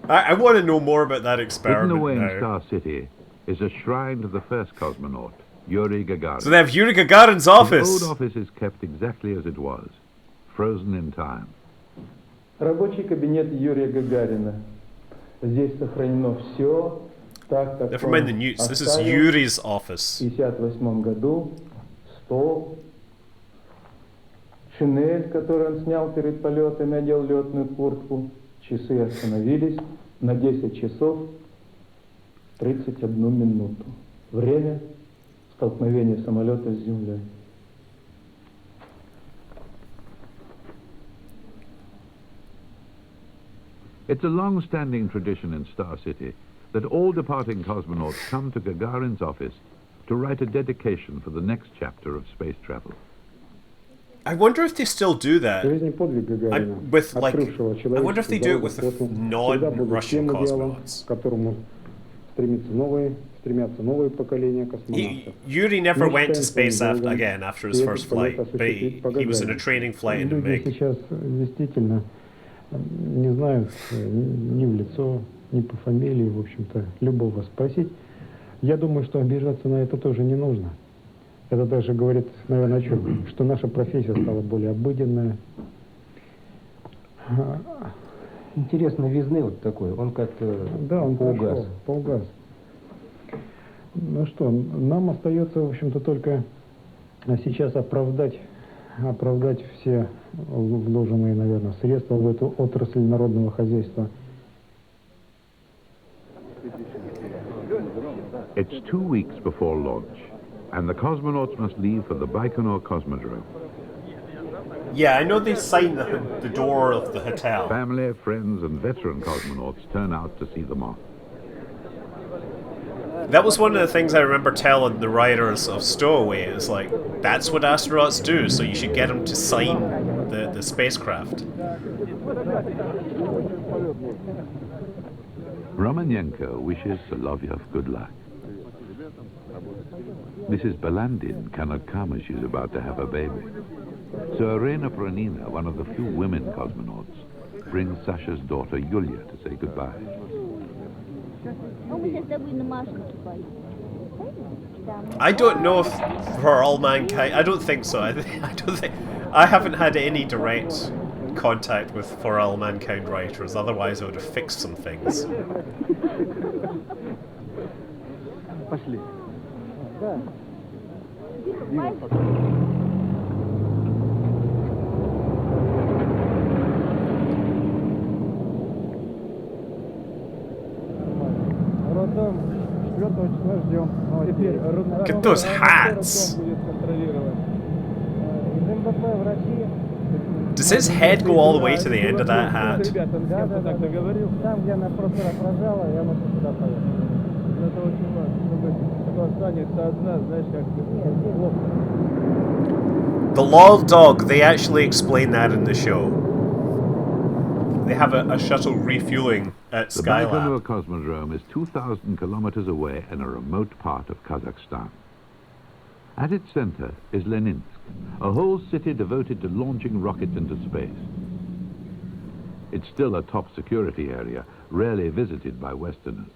I want to know more about that Hidden experiment away in now. Star City is a shrine to the first cosmonaut, Yuri Gagarin. So they have Yuri Gagarin's His office. old office is kept exactly as it was, frozen in time. Рабочий кабинет Юрия Гагарина. Здесь сохранено все так, как Never mind the Newts, this is Yuri's office. В 1958 году стол, шинель, которую он снял перед полетом, надел летную куртку, часы остановились на 10 часов 31 минуту. Время столкновения самолета с землей. It's a long-standing tradition in Star City that all departing cosmonauts come to Gagarin's office to write a dedication for the next chapter of space travel. I wonder if they still do that. Жизнь подвиг Гагарина, With like, открывшего I wonder if they do it with the человечеству всегда будут non-Russian тем идеалом, cosmonauts. к которому стремятся новые поколения космонавтов. Yuri never Мы went to считаем space своим долгом again after his и first этот полет flight, but осуществить по he was in a Гагарину. training flight in Люди MiG. сейчас действительно не знают ни в лицо, ни по фамилии, в общем-то, любого спросить. Я думаю, что обижаться на это тоже не нужно. Это даже говорит, наверное, о чем? Что наша профессия стала более обыденная. Интересно, новизны вот такой, он как-то Да, он поугас. поугас. Ну что, нам остается, в общем-то, только сейчас оправдать все вложенные, наверное, средства в эту отрасль народного хозяйства. It's 2 weeks before launch, and the cosmonauts must leave for the Baikonur Cosmodrome. Yeah, I know they signed the door of the hotel. Family, friends, and veteran cosmonauts turn out to see them off. That was one of the things I remember telling the writers of Stowaway. Is like, that's what astronauts do, so you should get them to sign the spacecraft. Romanenko wishes Solovyov good luck. Mrs. Belandin cannot come as she's about to have a baby. So Irena Pronina, one of the few women cosmonauts, brings Sasha's daughter Yulia to say goodbye. I don't know if for all mankind. I don't think so. I don't think. I haven't had any direct contact with For All Mankind writers. Otherwise, I would have fixed some things. Пошли. числа ждем. Теперь Look at those hats. Does his head go all the way to the end of that hat? Там, где она просто рожала, я могу сюда поехать. Это очень важно, чтобы она останется одна, знаешь, как плохо. The Law of Dog, they actually explain that in the show. They have a shuttle refueling at The Skylab. Baikonur Cosmodrome is 2,000 kilometers away in a remote part of Kazakhstan. At its center is Leninsk, a whole city devoted to launching rockets into space. It's still a top security area, rarely visited by Westerners.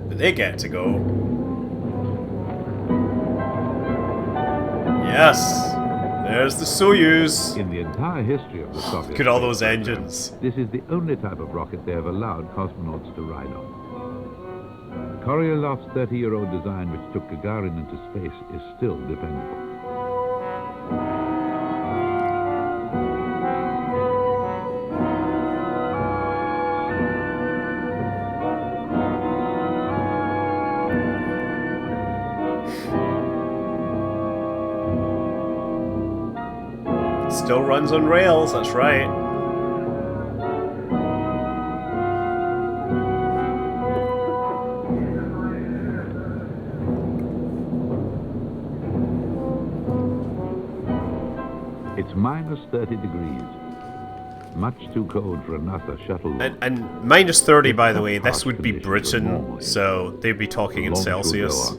But they get to go. Yes! There's the Soyuz! In the entire history of the Soviet Look at all space those program, engines. This is the only type of rocket they have allowed cosmonauts to ride on. Koryolov's 30-year-old design, which took Gagarin into space, is still dependable. Still runs on rails, that's right. It's minus 30 degrees. Much too cold for a NASA shuttle. And minus 30, by the way, this would be Britain, so they'd be talking in Launch will go Celsius. up.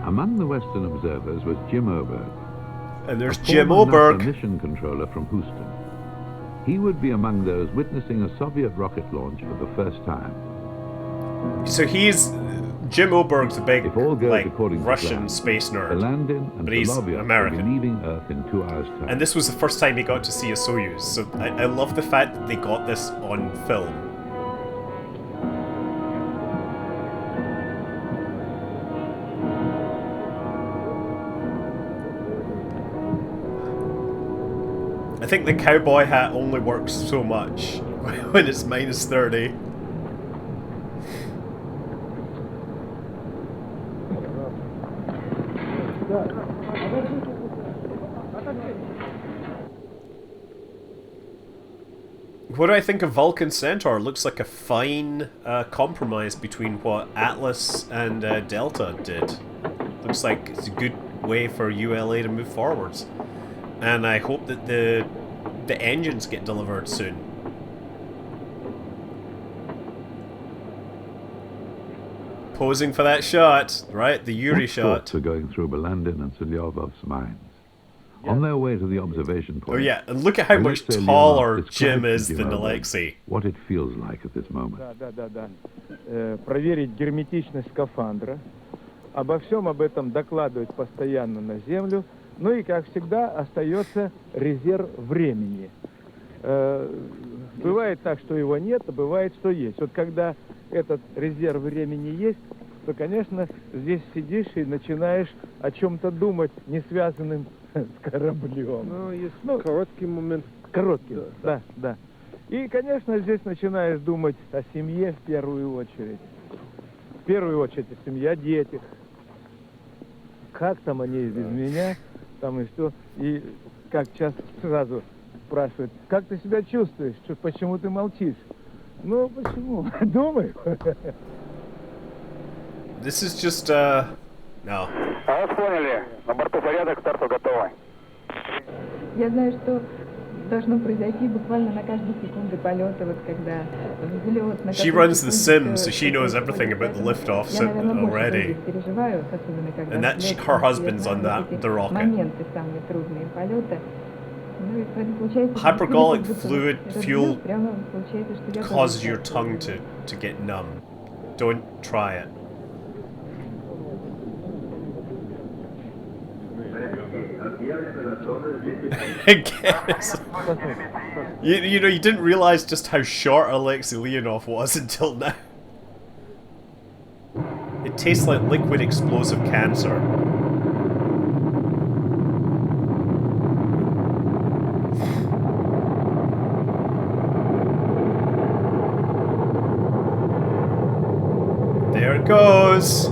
Among the Western observers was Jim Oberg. And there's a Jim former Oberg. NASA mission controller from Houston. He would be among those witnessing a Soviet rocket launch for the first time. So he's... Jim Oberg's a big, like, according to Russian plan. space nerd. Landin and But he's Solovyev will be American. leaving Earth in 2 hours' time. And this was the first time he got to see a Soyuz, so I love the fact that they got this on film. I think the cowboy hat only works so much when it's minus 30. What do I think of Vulcan Centaur? Looks like a fine compromise between what Atlas and Delta did. Looks like it's a good way for ULA to move forwards. And I hope that the engines get delivered soon. Posing for that shot, right? The Yuri What shot. thoughts are going through Balandin and Selyovov's minds. On their way to the observation point. Oh yeah, and look at how much Alexei taller Leonov Jim described is to than Jim Oberg Alexei. What it feels like at this moment. Да. Проверить герметичность скафандра. Обо всем об этом докладывать постоянно на Землю. Ну и, как всегда, остается резерв времени. Бывает так, что его нет, а бывает, что есть. Вот когда этот резерв времени есть, то, конечно, здесь сидишь и начинаешь о чем-то думать, не связанным с кораблем. Ну, есть короткий момент. Короткий, да. И, конечно, здесь начинаешь думать о семье в первую очередь. В первую очередь о семье, о детях. Как там они без меня, там и что. И как часто сразу спрашивают, как ты себя чувствуешь, почему ты молчишь? Ну, почему? Думаю. This is just, no. А вас поняли. На борту порядок, старту готово. Я знаю, что должно произойти буквально на каждой секунде полета, вот когда взлет, на She runs The Sims, so she knows everything about the liftoffs already. переживаю, особенно когда And that her husband's on the rocket. моменты самые трудные полета. Ну, и получается, Hypergolic fluid fuel прямо получается, что я causes your tongue to get numb. Don't try it. You know, you didn't realize just how short Alexei Leonov was until now. It tastes like liquid explosive cancer. There it goes.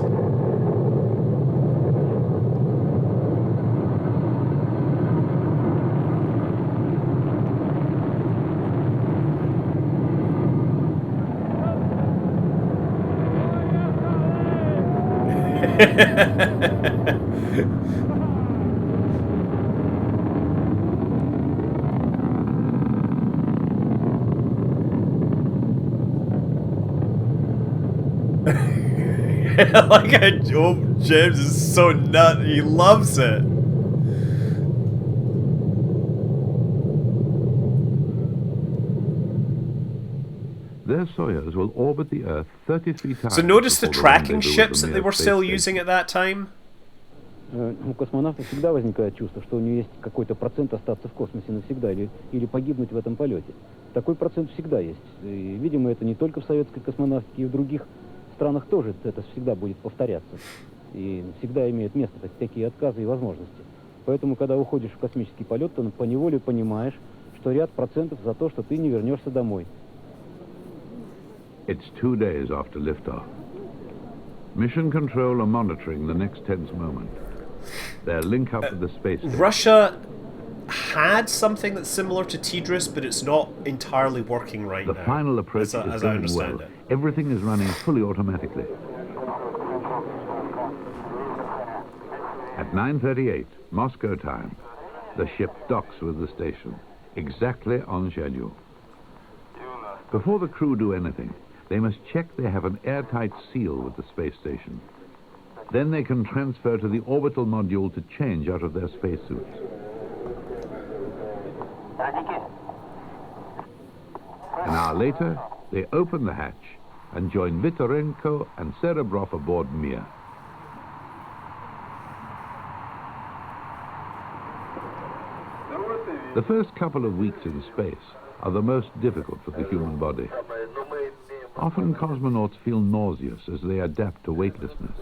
Like James is so nut. He loves it. Their Soyuz will orbit the Earth 33 times. So notice the before tracking rendezvous ships with that the they were Mir still space using at that time. У космонавта всегда возникает чувство, что у него есть какой-то процент остаться в космосе навсегда или погибнуть в этом полете. Такой процент всегда есть. И, видимо, это не только в советской космонавтике, и в других странах тоже это всегда будет повторяться. И всегда имеет место такие отказы и возможности. Поэтому, когда уходишь в космический полет, то поневоле понимаешь, что ряд процентов за то, что ты не вернешься домой. It's 2 days after liftoff. Mission Control are monitoring the next tense moment. Their link up with the space station. Russia had something that's similar to TDRS, but it's not entirely working right The now. final approach is going well. Everything is running fully automatically. At 9:38, Moscow time, the ship docks with the station, exactly on schedule. Before the crew do anything, they must check they have an airtight seal with the space station. Then they can transfer to the orbital module to change out of their spacesuits. An hour later, they open the hatch and join Vitorenko and Serebrov aboard Mir. The first couple of weeks in space are the most difficult for the human body. Often cosmonauts feel nauseous as they adapt to weightlessness.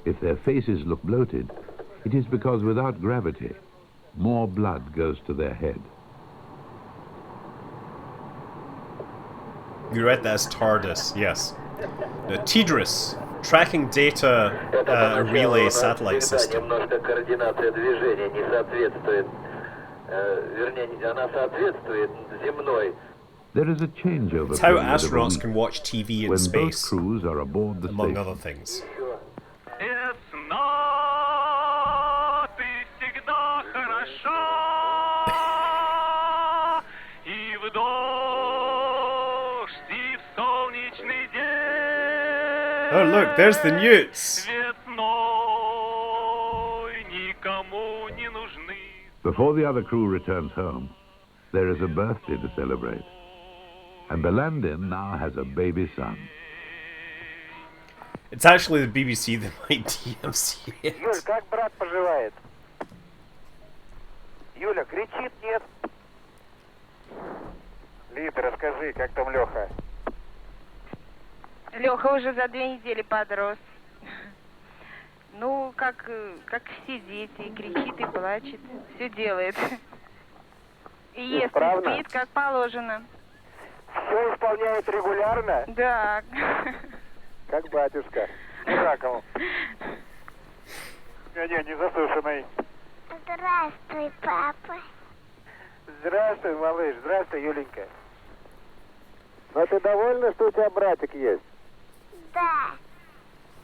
If their faces look bloated, it is because without gravity, more blood goes to their head. You read that as TARDIS, yes. The TDRS, Tracking Data Relay Satellite System. There is a changeover. It's how astronauts can watch TV in when space, both crews are aboard the among station. other things. Oh look, there's the newts! Before the other crew returns home, there is a birthday to celebrate. And Belandin now has a baby son. It's actually the BBC that might DMC it. Юль, как брат поживает? Юля, кричит, нет? Лида, расскажи, как там Леха? Леха уже за 2 недели подрос. Ну, как все дети, и кричит, и плачет, все делает. И ест, и спит, как положено. Все исполняет регулярно? Да. Как батюшка. Не раком. Не засушенный. Здравствуй, папа. Здравствуй, малыш. Здравствуй, Юленька. Ну, ты довольна, что у тебя братик есть? Да.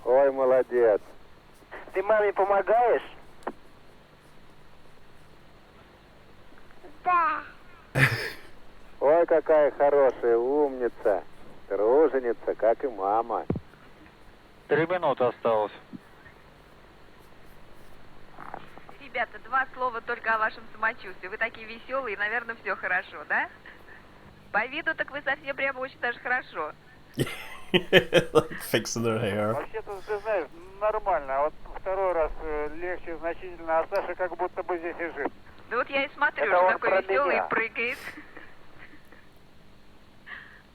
Ой, молодец. Ты маме помогаешь? Да. Ой, какая хорошая умница. Труженица, как и мама. 3 минуты осталось. Ребята, 2 слова только о вашем самочувствии. Вы такие веселые, и, наверное, все хорошо, да? По виду так вы совсем прямо очень даже хорошо. Fixing their hair. Вообще-то, ты знаешь, нормально. А вот второй раз легче значительно, а Саша как будто бы здесь и жив. Ну вот я и смотрю, Это что он такой про веселый меня. и прыгает.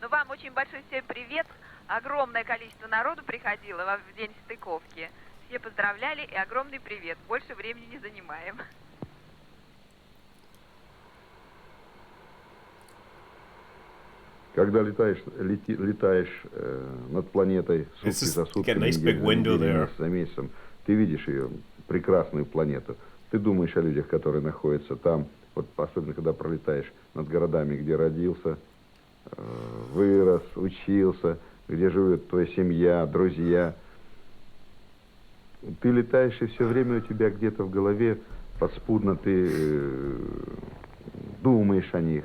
Ну вам очень большой всем привет Огромное количество народу приходило в день стыковки. Все поздравляли и огромный привет. Больше времени не занимаем. Когда летаешь над планотой сутки за сутками, месяц за месяцем, ты видишь ее, прекрасную планету. Ты думаешь о людях, которые находятся там, вот особенно когда пролетаешь над городами, где родился, вырос, учился, где живет твоя семья, друзья. Ты летаешь, и все время у тебя где-то в голове подспудно ты думаешь о них,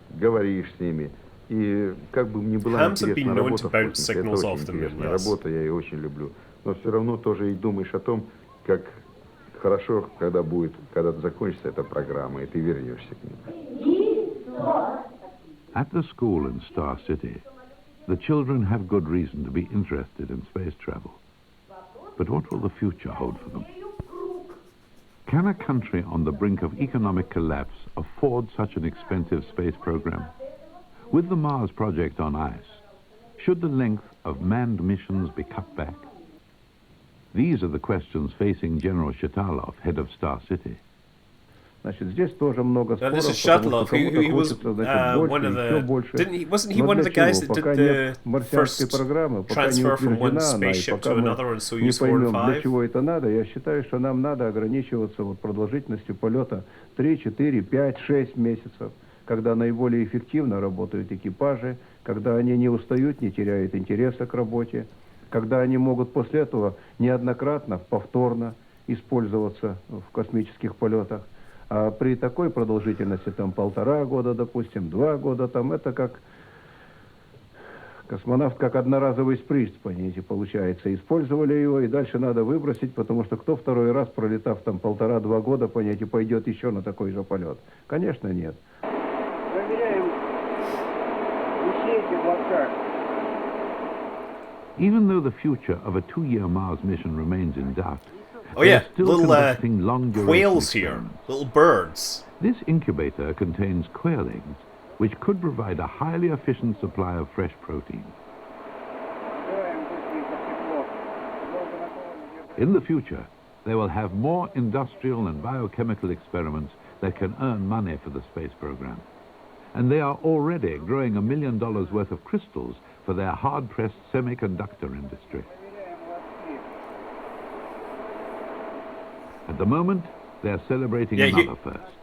говоришь с ними. И как бы мне была интересна работа в космосе, это очень интересная работа, я ее очень люблю. Но все равно тоже и думаешь о том, как хорошо, когда закончится эта программа, и ты вернешься к ним. At the school in Star City, the children have good reason to be interested in space travel. But what will the future hold for them? Can a country on the brink of economic collapse afford such an expensive space program? With the Mars project on ice, should the length of manned missions be cut back? These are the questions facing General Shatalov, head of Star City. Значит, здесь тоже много споров, this is Shatalov. He was one of the. Wasn't he one of the guys that did the first transfer from one spaceship to another on Soyuz 4 and 5? Для чего это надо? Я считаю, что нам надо ограничиваться продолжительностью полета 3, 4, 5, 6 месяцев, когда наиболее эффективно работают экипажи, когда они не устают, не теряют интереса к работе, когда они могут после этого неоднократно, повторно использоваться в космических полетах. А при такой продолжительности, там, 1,5 года, допустим, 2 года, там, это как космонавт, как одноразовый спринт, понимаете, получается. Использовали его, и дальше надо выбросить, потому что кто второй раз, пролетав там 1,5-2 года, понимаете, пойдет еще на такой же полет? Конечно, нет. Проверяем ячейки в лотках. Even though the future of a 2-year Mars mission remains in doubt, oh yeah, little quails here, little birds. This incubator contains quail eggs, which could provide a highly efficient supply of fresh protein. In the future, they will have more industrial and biochemical experiments that can earn money for the space program. And they are already growing $1 million worth of crystals for their hard-pressed semiconductor industry. At the moment, they're celebrating another first.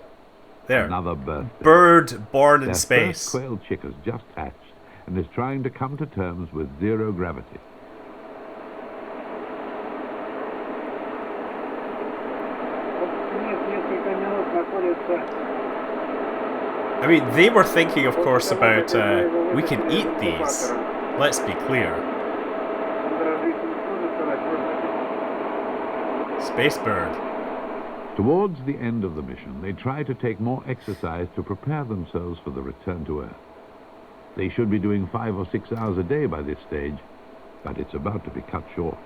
There. Another birthday. Bird born in Their space. First quail chick has just hatched and is trying to come to terms with zero gravity. I mean, they were thinking, of course, about we can eat these. Let's be clear. Space bird. Towards the end of the mission, they try to take more exercise to prepare themselves for the return to Earth. They should be doing 5 or 6 hours a day by this stage, but it's about to be cut short.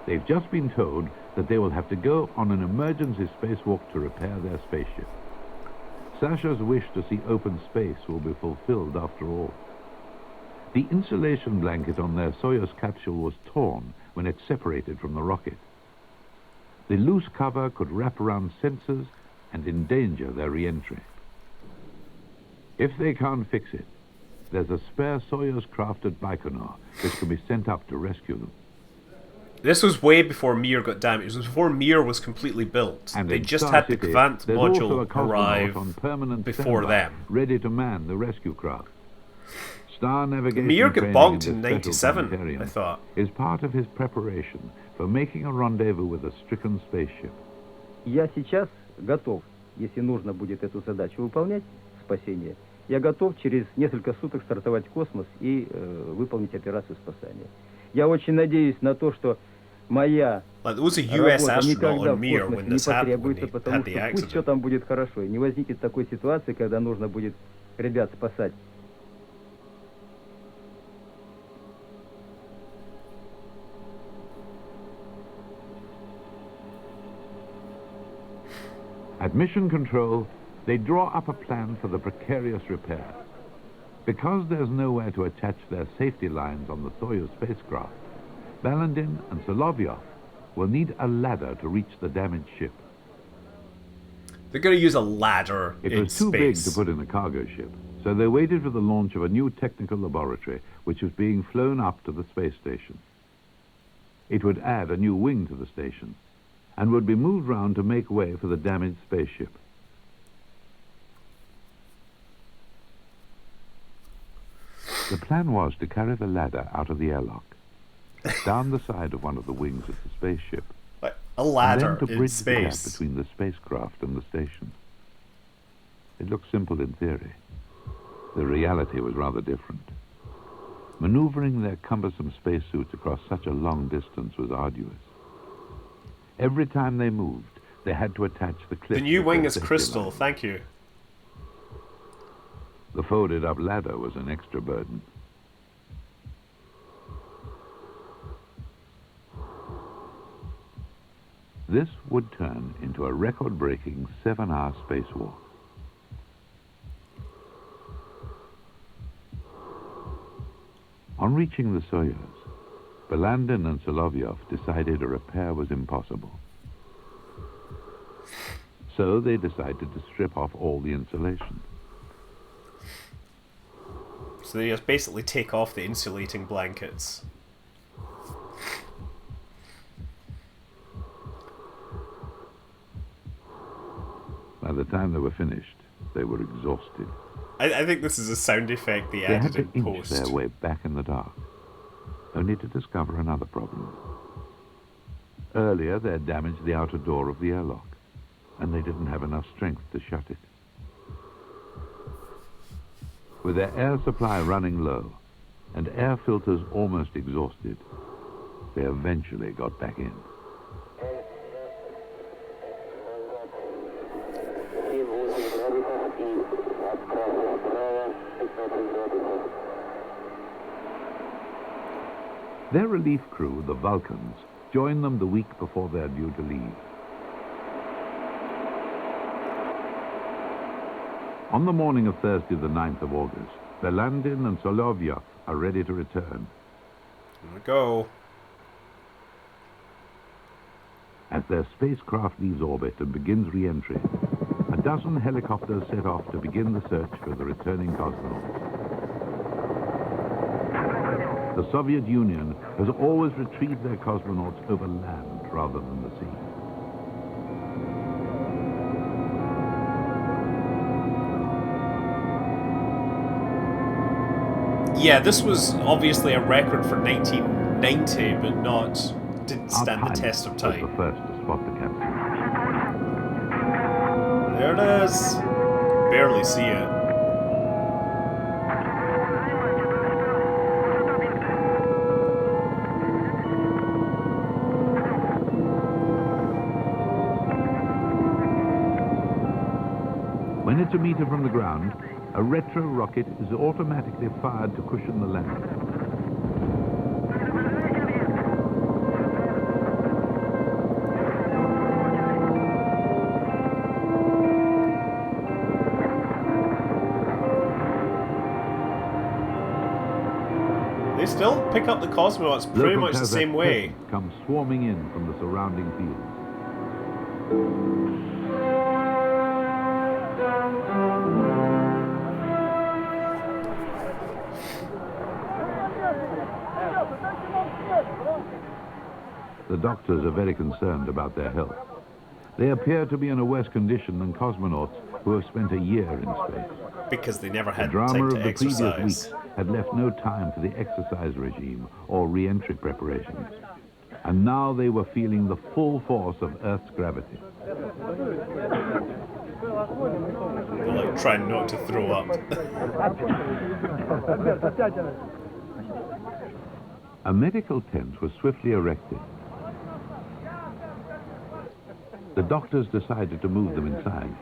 They've just been told that they will have to go on an emergency spacewalk to repair their spaceship. Sasha's wish to see open space will be fulfilled after all. The insulation blanket on their Soyuz capsule was torn when it separated from the rocket. The loose cover could wrap around sensors and endanger their re-entry. If they can't fix it, there's a spare Soyuz craft at Baikonur which can be sent up to rescue them. This was way before Mir got damaged. It was before Mir was completely built. And they just had the Kvant module arrive before them. Ready to man the rescue craft. Star navigation Mir got training bonked in in this 97, special I thought. Is part of his preparation for making a rendezvous with a stricken spaceship. Я сейчас готов, если нужно будет эту задачу выполнять, спасение, я готов через несколько суток стартовать в космос и выполнить операцию спасания. Я очень надеюсь на то, что моя работа никогда в космосе не потребуется, потому что пусть все там будет хорошо, и не возникнет такой ситуации, когда нужно будет ребят спасать. At Mission Control, they draw up a plan for the precarious repair. Because there's nowhere to attach their safety lines on the Soyuz spacecraft, Balandin and Solovyov will need a ladder to reach the damaged ship. They're going to use a ladder It in was too big space. to put in a cargo ship, so they waited for the launch of a new technical laboratory which was being flown up to the space station. It would add a new wing to the station and would be moved round to make way for the damaged spaceship. The plan was to carry the ladder out of the airlock, down the side of one of the wings of the spaceship, Like a ladder and then to in bridge the gap space. between the spacecraft and the station. It looked simple in theory. The reality was rather different. Maneuvering their cumbersome spacesuits across such a long distance was arduous. Every time they moved, they had to attach the clip. The new to wing their is safety crystal, line. thank you. The folded-up ladder was an extra burden. This would turn into a record-breaking 7-hour spacewalk. On reaching the Soyuz, Balandin and Solovyov decided a repair was impossible. So they decided to strip off all the insulation. So they just basically take off the insulating blankets. By the time they were finished, they were exhausted. I think this is a sound effect they They had added to in inch post. their way back in the dark, only to discover another problem. Earlier, they had damaged the outer door of the airlock, and they didn't have enough strength to shut it. With their air supply running low and air filters almost exhausted, they eventually got back in. Their relief crew, the Vulcans, joined them the week before they are due to leave. On the morning of Thursday, the 9th of August, Balandin and Solovyov are ready to return. Here we go. As their spacecraft leaves orbit and begins re-entry, a dozen helicopters set off to begin the search for the returning cosmonauts. The Soviet Union has always retrieved their cosmonauts over land rather than the sea. Yeah, this was obviously a record for 1990, but didn't stand the test of Was time. the first to spot the capsule. There it is. Barely see it. When it's a meter from the ground, a retro rocket is automatically fired to cushion the landing. They still pick up the cosmonauts pretty Local much the Kazakh same way. peasants come swarming in from the surrounding fields. The doctors are very concerned about their health. They appear to be in a worse condition than cosmonauts who have spent a year in space. Because they never The had drama time of to the previous exercise. week had left no time for the exercise regime or re-entry preparations. And now they were feeling the full force of Earth's gravity. They're like trying not to throw up. A medical tent was swiftly erected. The doctors decided to move them inside.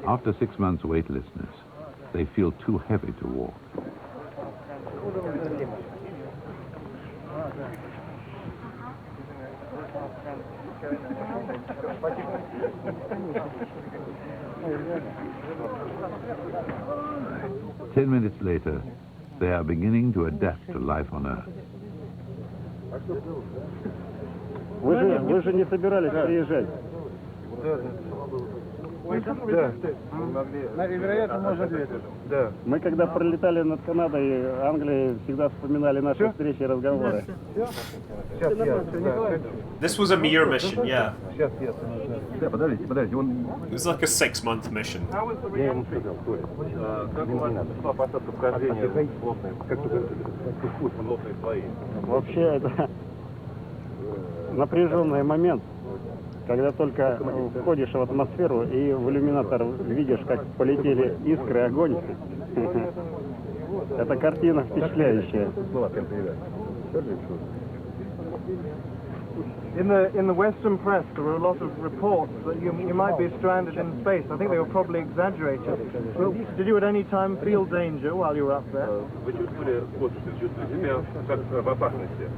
After 6 months' weightlessness, they feel too heavy to walk. 10 minutes later, they are beginning to adapt to life on Earth. Вы же не собирались приезжать? Да. Вероятно, можно ответить. Да. Мы когда пролетали над Канадой, Англией, всегда вспоминали наши встречи и разговоры. Сейчас я. This was a Mir mission, yeah. Сейчас я. Да, подождите, он... It was like a 6-month mission. Я ему сказал, как у вас шла посадка вхождения в плотные, как плотные слои? Вообще это напряженный момент, когда только входишь в атмосферу и в иллюминатор видишь, как полетели искры, огонь. Это картина впечатляющая. In the Western press, there were a lot of reports that you might be stranded in space. I think they were probably exaggerated. Well, did you at any time feel danger while you were up there? Вы чувствовали себя в опасности?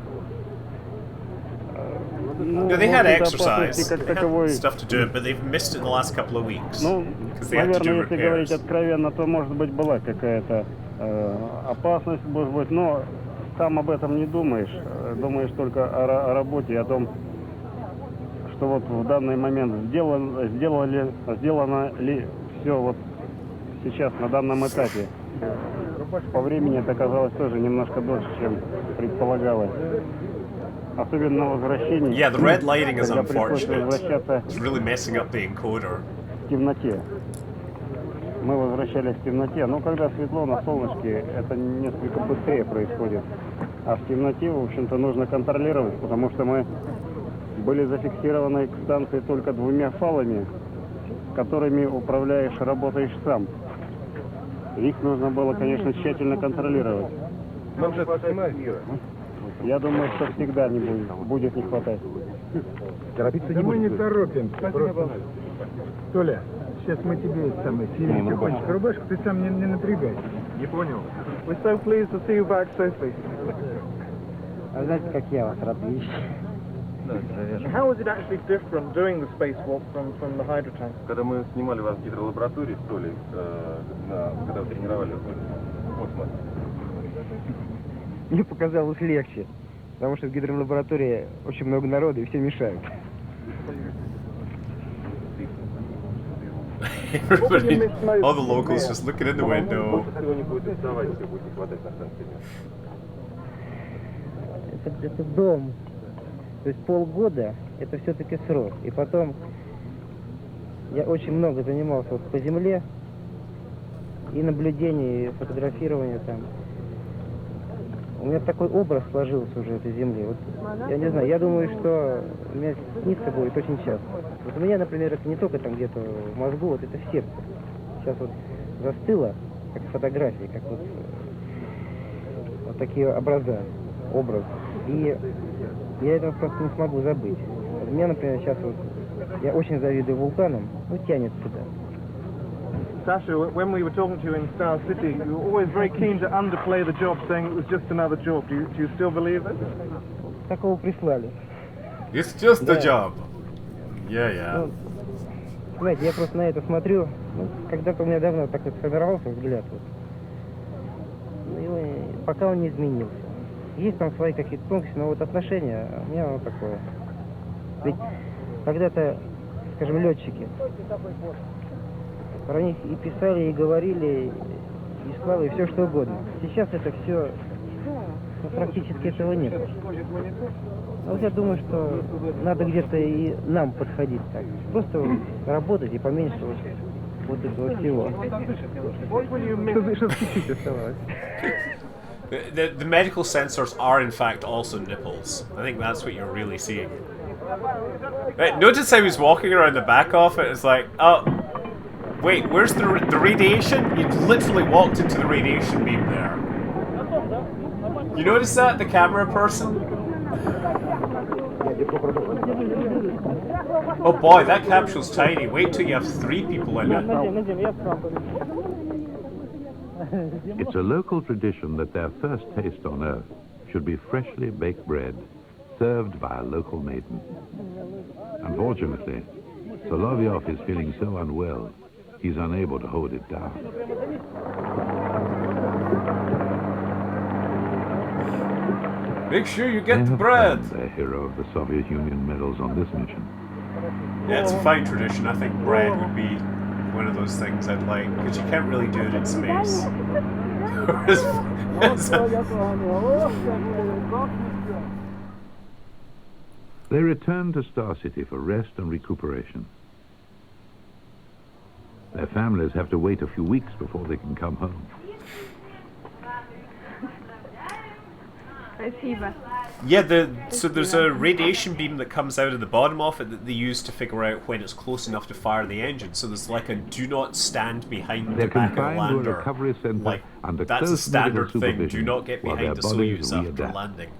No, they had exercise, they had stuff to do, but they've missed it the last couple of weeks. Ну, наверное, если говорить откровенно, то, может быть, была какая-то опасность, может быть, но сам об этом не думаешь. Думаешь только о работе, о том, что вот в данный момент сделано ли все вот сейчас, на данном этапе. По времени это оказалось тоже немножко дольше, чем предполагалось. Особенно на возвращении. Yeah, the red lighting is когда приходится unfortunate. возвращаться It's really messing up the encoder. в темноте. Мы возвращались в темноте, но когда светло на солнышке, это несколько быстрее происходит. А в темноте, в общем-то, нужно контролировать, потому что мы были зафиксированы к станции только 2 фалами, которыми управляешь, работаешь сам. Их нужно было, конечно, тщательно контролировать. Я думаю, что всегда не будет не хватать. Торопиться не мы не торопимся. Толя, сейчас мы тебе снимем тихонечко рубашку, ты сам не напрягайся. Не понял? We're so pleased to see you back safely. А знаете, как я вас рад видеть? How was it actually different doing the spacewalk from the hydrotank? Когда мы снимали вас в гидролаборатории с Толей, когда вы тренировали космос, Мне показалось легче, потому что в гидролаборатории очень много народу и все мешают. Everybody, all the locals just looking in the window. Это дом. То есть полгода это все-таки срок. И потом я очень много занимался вот по земле и наблюдение, и фотографирование там. У меня такой образ сложился уже этой земли. Вот, я не знаю, я думаю, что у меня снится будет очень часто. Вот у меня, например, это не только там где-то в мозгу, вот это в сердце. Сейчас вот застыло, как фотографии, как вот такие образа, образ. И я этого просто не смогу забыть. Вот у меня, например, сейчас вот, я очень завидую вулканам, ну тянет сюда. Sasha, when we were talking to you in Star City, you were always very keen to underplay the job, saying it was just another job. Do you still believe it? Такого прислали. It's just a Да. job. Yeah. Ну, знаете, я просто на это смотрю, ну, когда-то у меня давно такой сформировался взгляд. Вот. Ну, и пока он не изменился. Есть там свои какие-то тонкости, но вот отношения у меня вот такое. Ведь когда-то, скажем, летчики, про них и писали, и говорили, и славы, и все что угодно. Сейчас это все, ну, практически этого нет. А вот я думаю, что надо где-то и нам подходить так. Просто вот работать и поменьше вот этого всего. The medical sensors are in fact also nipples. I think that's what you're really seeing. Right, notice how he's walking around the back of it. It's like, oh, wait, where's the radiation? You literally walked into the radiation beam there. You notice that, the camera person? Oh boy, that capsule's tiny. Wait till you have 3 people in it. It's a local tradition that their first taste on Earth should be freshly baked bread served by a local maiden. Unfortunately, Solovyov is feeling so unwell, he's unable to hold it down. Make sure you get the bread. A hero of the Soviet Union medals on this mission. Yeah, it's a fine tradition. I think bread would be one of those things I'd like, because you can't really do it in space. They return to Star City for rest and recuperation. Their families have to wait a few weeks before they can come home. Yeah, so there's a radiation beam that comes out of the bottom of it that they use to figure out when it's close enough to fire the engine. So there's like a do not stand behind the back of the Confined to a lander. recovery center Like, under that's a close standard medical thing. Do supervision not get while behind the their bodies Soyuz after readapt. landing.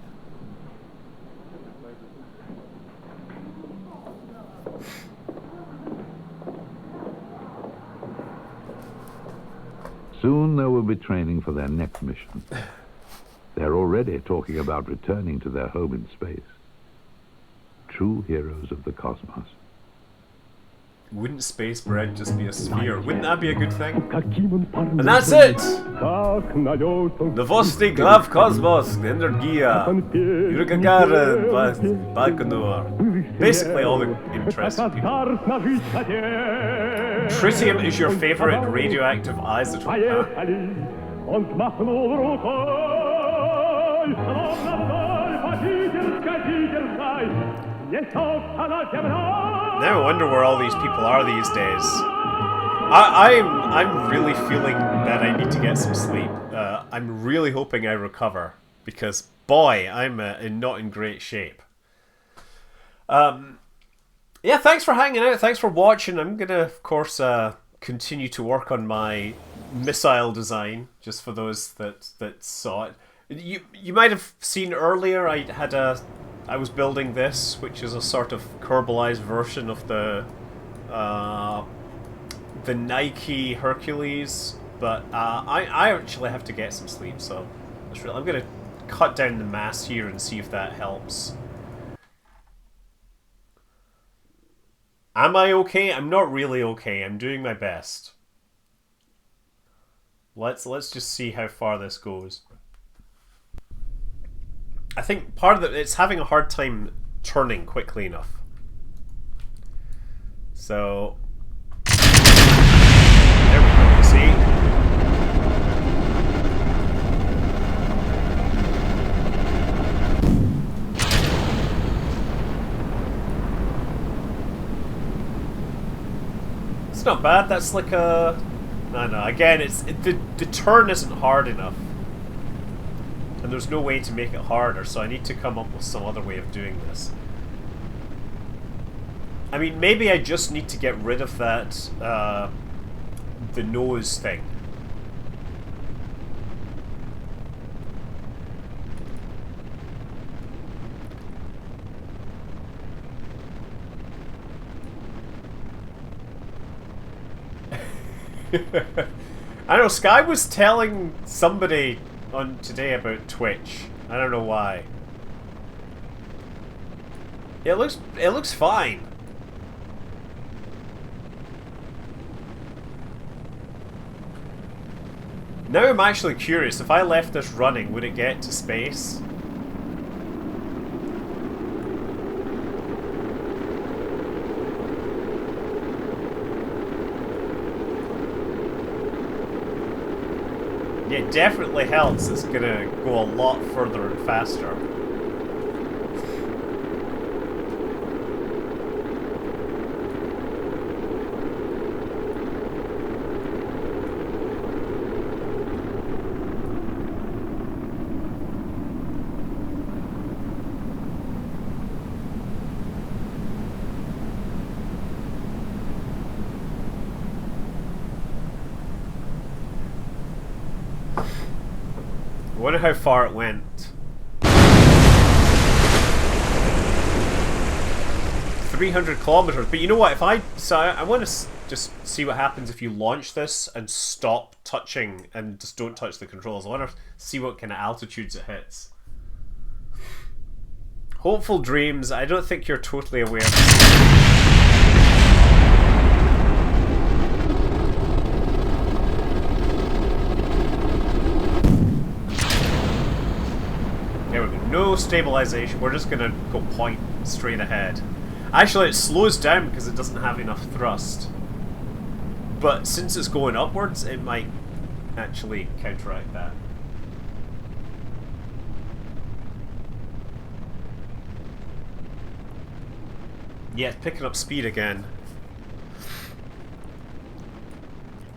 Soon they will be training for their next mission. They're already talking about returning to their home in space. True heroes of the cosmos. Wouldn't space bread just be a sphere? Wouldn't that be a good thing? And that's it! Novosti Glav Kosmos, Energia, Yuri Gagarin, Baikonur. Basically all the interesting people. Tritium is your favorite radioactive isotope, Now I wonder where all these people are these days. I'm really feeling that I need to get some sleep. I'm really hoping I recover, because boy, I'm not in great shape. Yeah, thanks for hanging out. Thanks for watching. I'm gonna, of course, continue to work on my missile design, just for those that saw it. You might have seen earlier I was building this, which is a sort of Kerbalized version of the Nike Hercules, but I actually have to get some sleep, so I'm going to cut down the mass here and see if that helps. Am I okay? I'm not really okay. I'm doing my best. Let's just see how far this goes. I think part of it's having a hard time turning quickly enough. So there we go, you see? It's not bad. That's like a no. Again, the turn isn't hard enough. And there's no way to make it harder, so I need to come up with some other way of doing this. I mean, maybe I just need to get rid of that, the nose thing. I know, Sky was telling somebody on today about Twitch. I don't know why. It looks fine. Now I'm actually curious, if I left this running, would it get to space? It definitely helps. It's gonna go a lot further and faster. I wonder how far it went. 300 kilometers. But you know what? I want to just see what happens if you launch this and stop touching and just don't touch the controls. I want to see what kind of altitudes it hits. Hopeful dreams. I don't think you're totally aware. There we go. No stabilization. We're just gonna go point straight ahead. Actually, it slows down because it doesn't have enough thrust. But since it's going upwards, it might actually counteract that. Yeah, it's picking up speed again.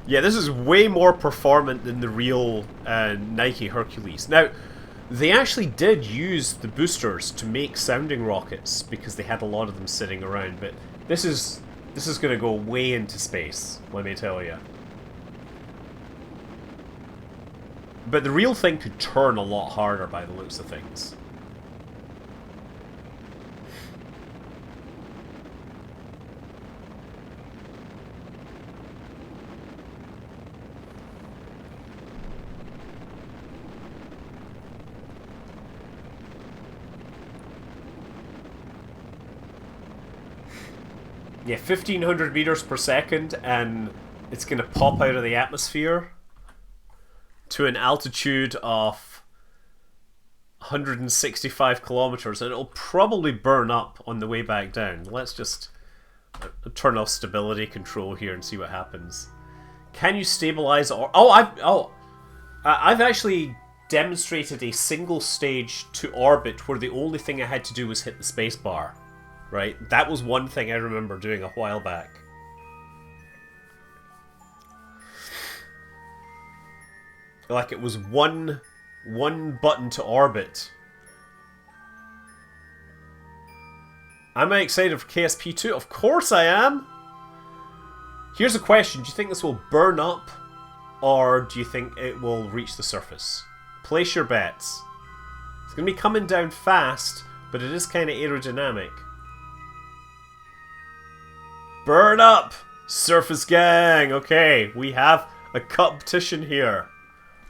Yeah, this is way more performant than the real Nike Hercules. Now, they actually did use the boosters to make sounding rockets because they had a lot of them sitting around, but this is going to go way into space, let me tell you. But the real thing could turn a lot harder by the looks of things. Yeah, 1500 meters per second, and it's going to pop out of the atmosphere to an altitude of 165 kilometers, and it'll probably burn up on the way back down. Let's just turn off stability control here and see what happens. Can you stabilize? Or I've actually demonstrated a single stage to orbit where the only thing I had to do was hit the space bar. Right? That was one thing I remember doing a while back. Like, it was one button to orbit. Am I excited for KSP2? Of course I am! Here's a question. Do you think this will burn up? Or do you think it will reach the surface? Place your bets. It's going to be coming down fast, but it is kind of aerodynamic. Burn up! Surface gang! Okay, we have a competition here.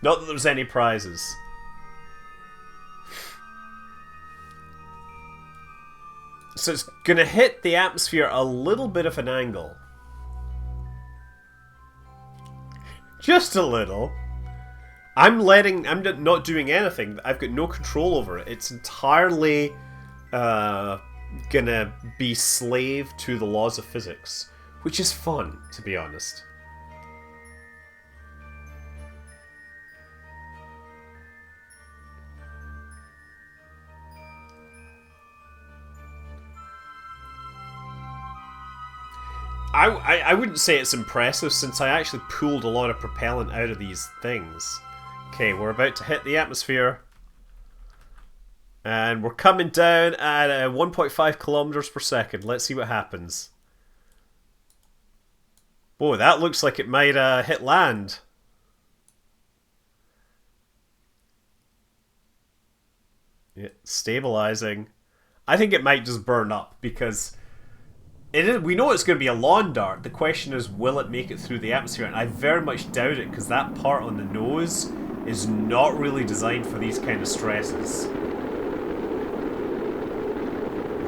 Not that there's any prizes. So it's gonna hit the atmosphere a little bit of an angle. Just a little. I'm not doing anything. I've got no control over it. It's entirely gonna be slave to the laws of physics, which is fun, to be honest. I wouldn't say it's impressive, since I actually pulled a lot of propellant out of these things. Okay, we're about to hit the atmosphere. And we're coming down at 1.5 kilometers per second. Let's see what happens. Boy, that looks like it might hit land. Yeah, stabilizing. I think it might just burn up because we know it's going to be a lawn dart. The question is, will it make it through the atmosphere? And I very much doubt it, because that part on the nose is not really designed for these kind of stresses.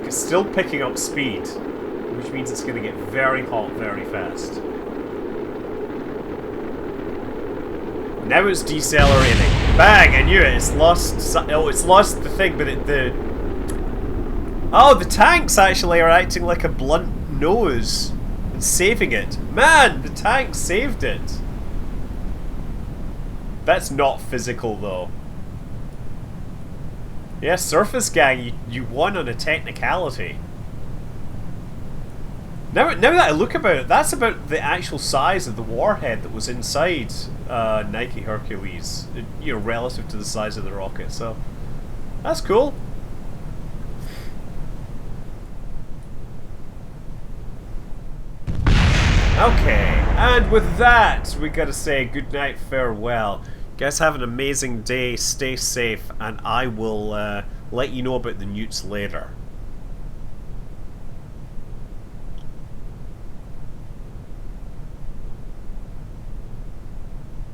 It's still picking up speed, which means it's going to get very hot very fast. Now it's decelerating. Bang! I knew it. It's lost. Oh, it's lost the thing, but oh, the tanks actually are acting like a blunt nose and saving it. Man, the tank saved it. That's not physical, though. Yeah, Surface Gang, you won on a technicality. Now that I look about it, that's about the actual size of the warhead that was inside Nike Hercules, you know, relative to the size of the rocket. So that's cool. Okay, and with that, we gotta say goodnight, farewell. You guys have an amazing day, stay safe, and I will let you know about the newts later.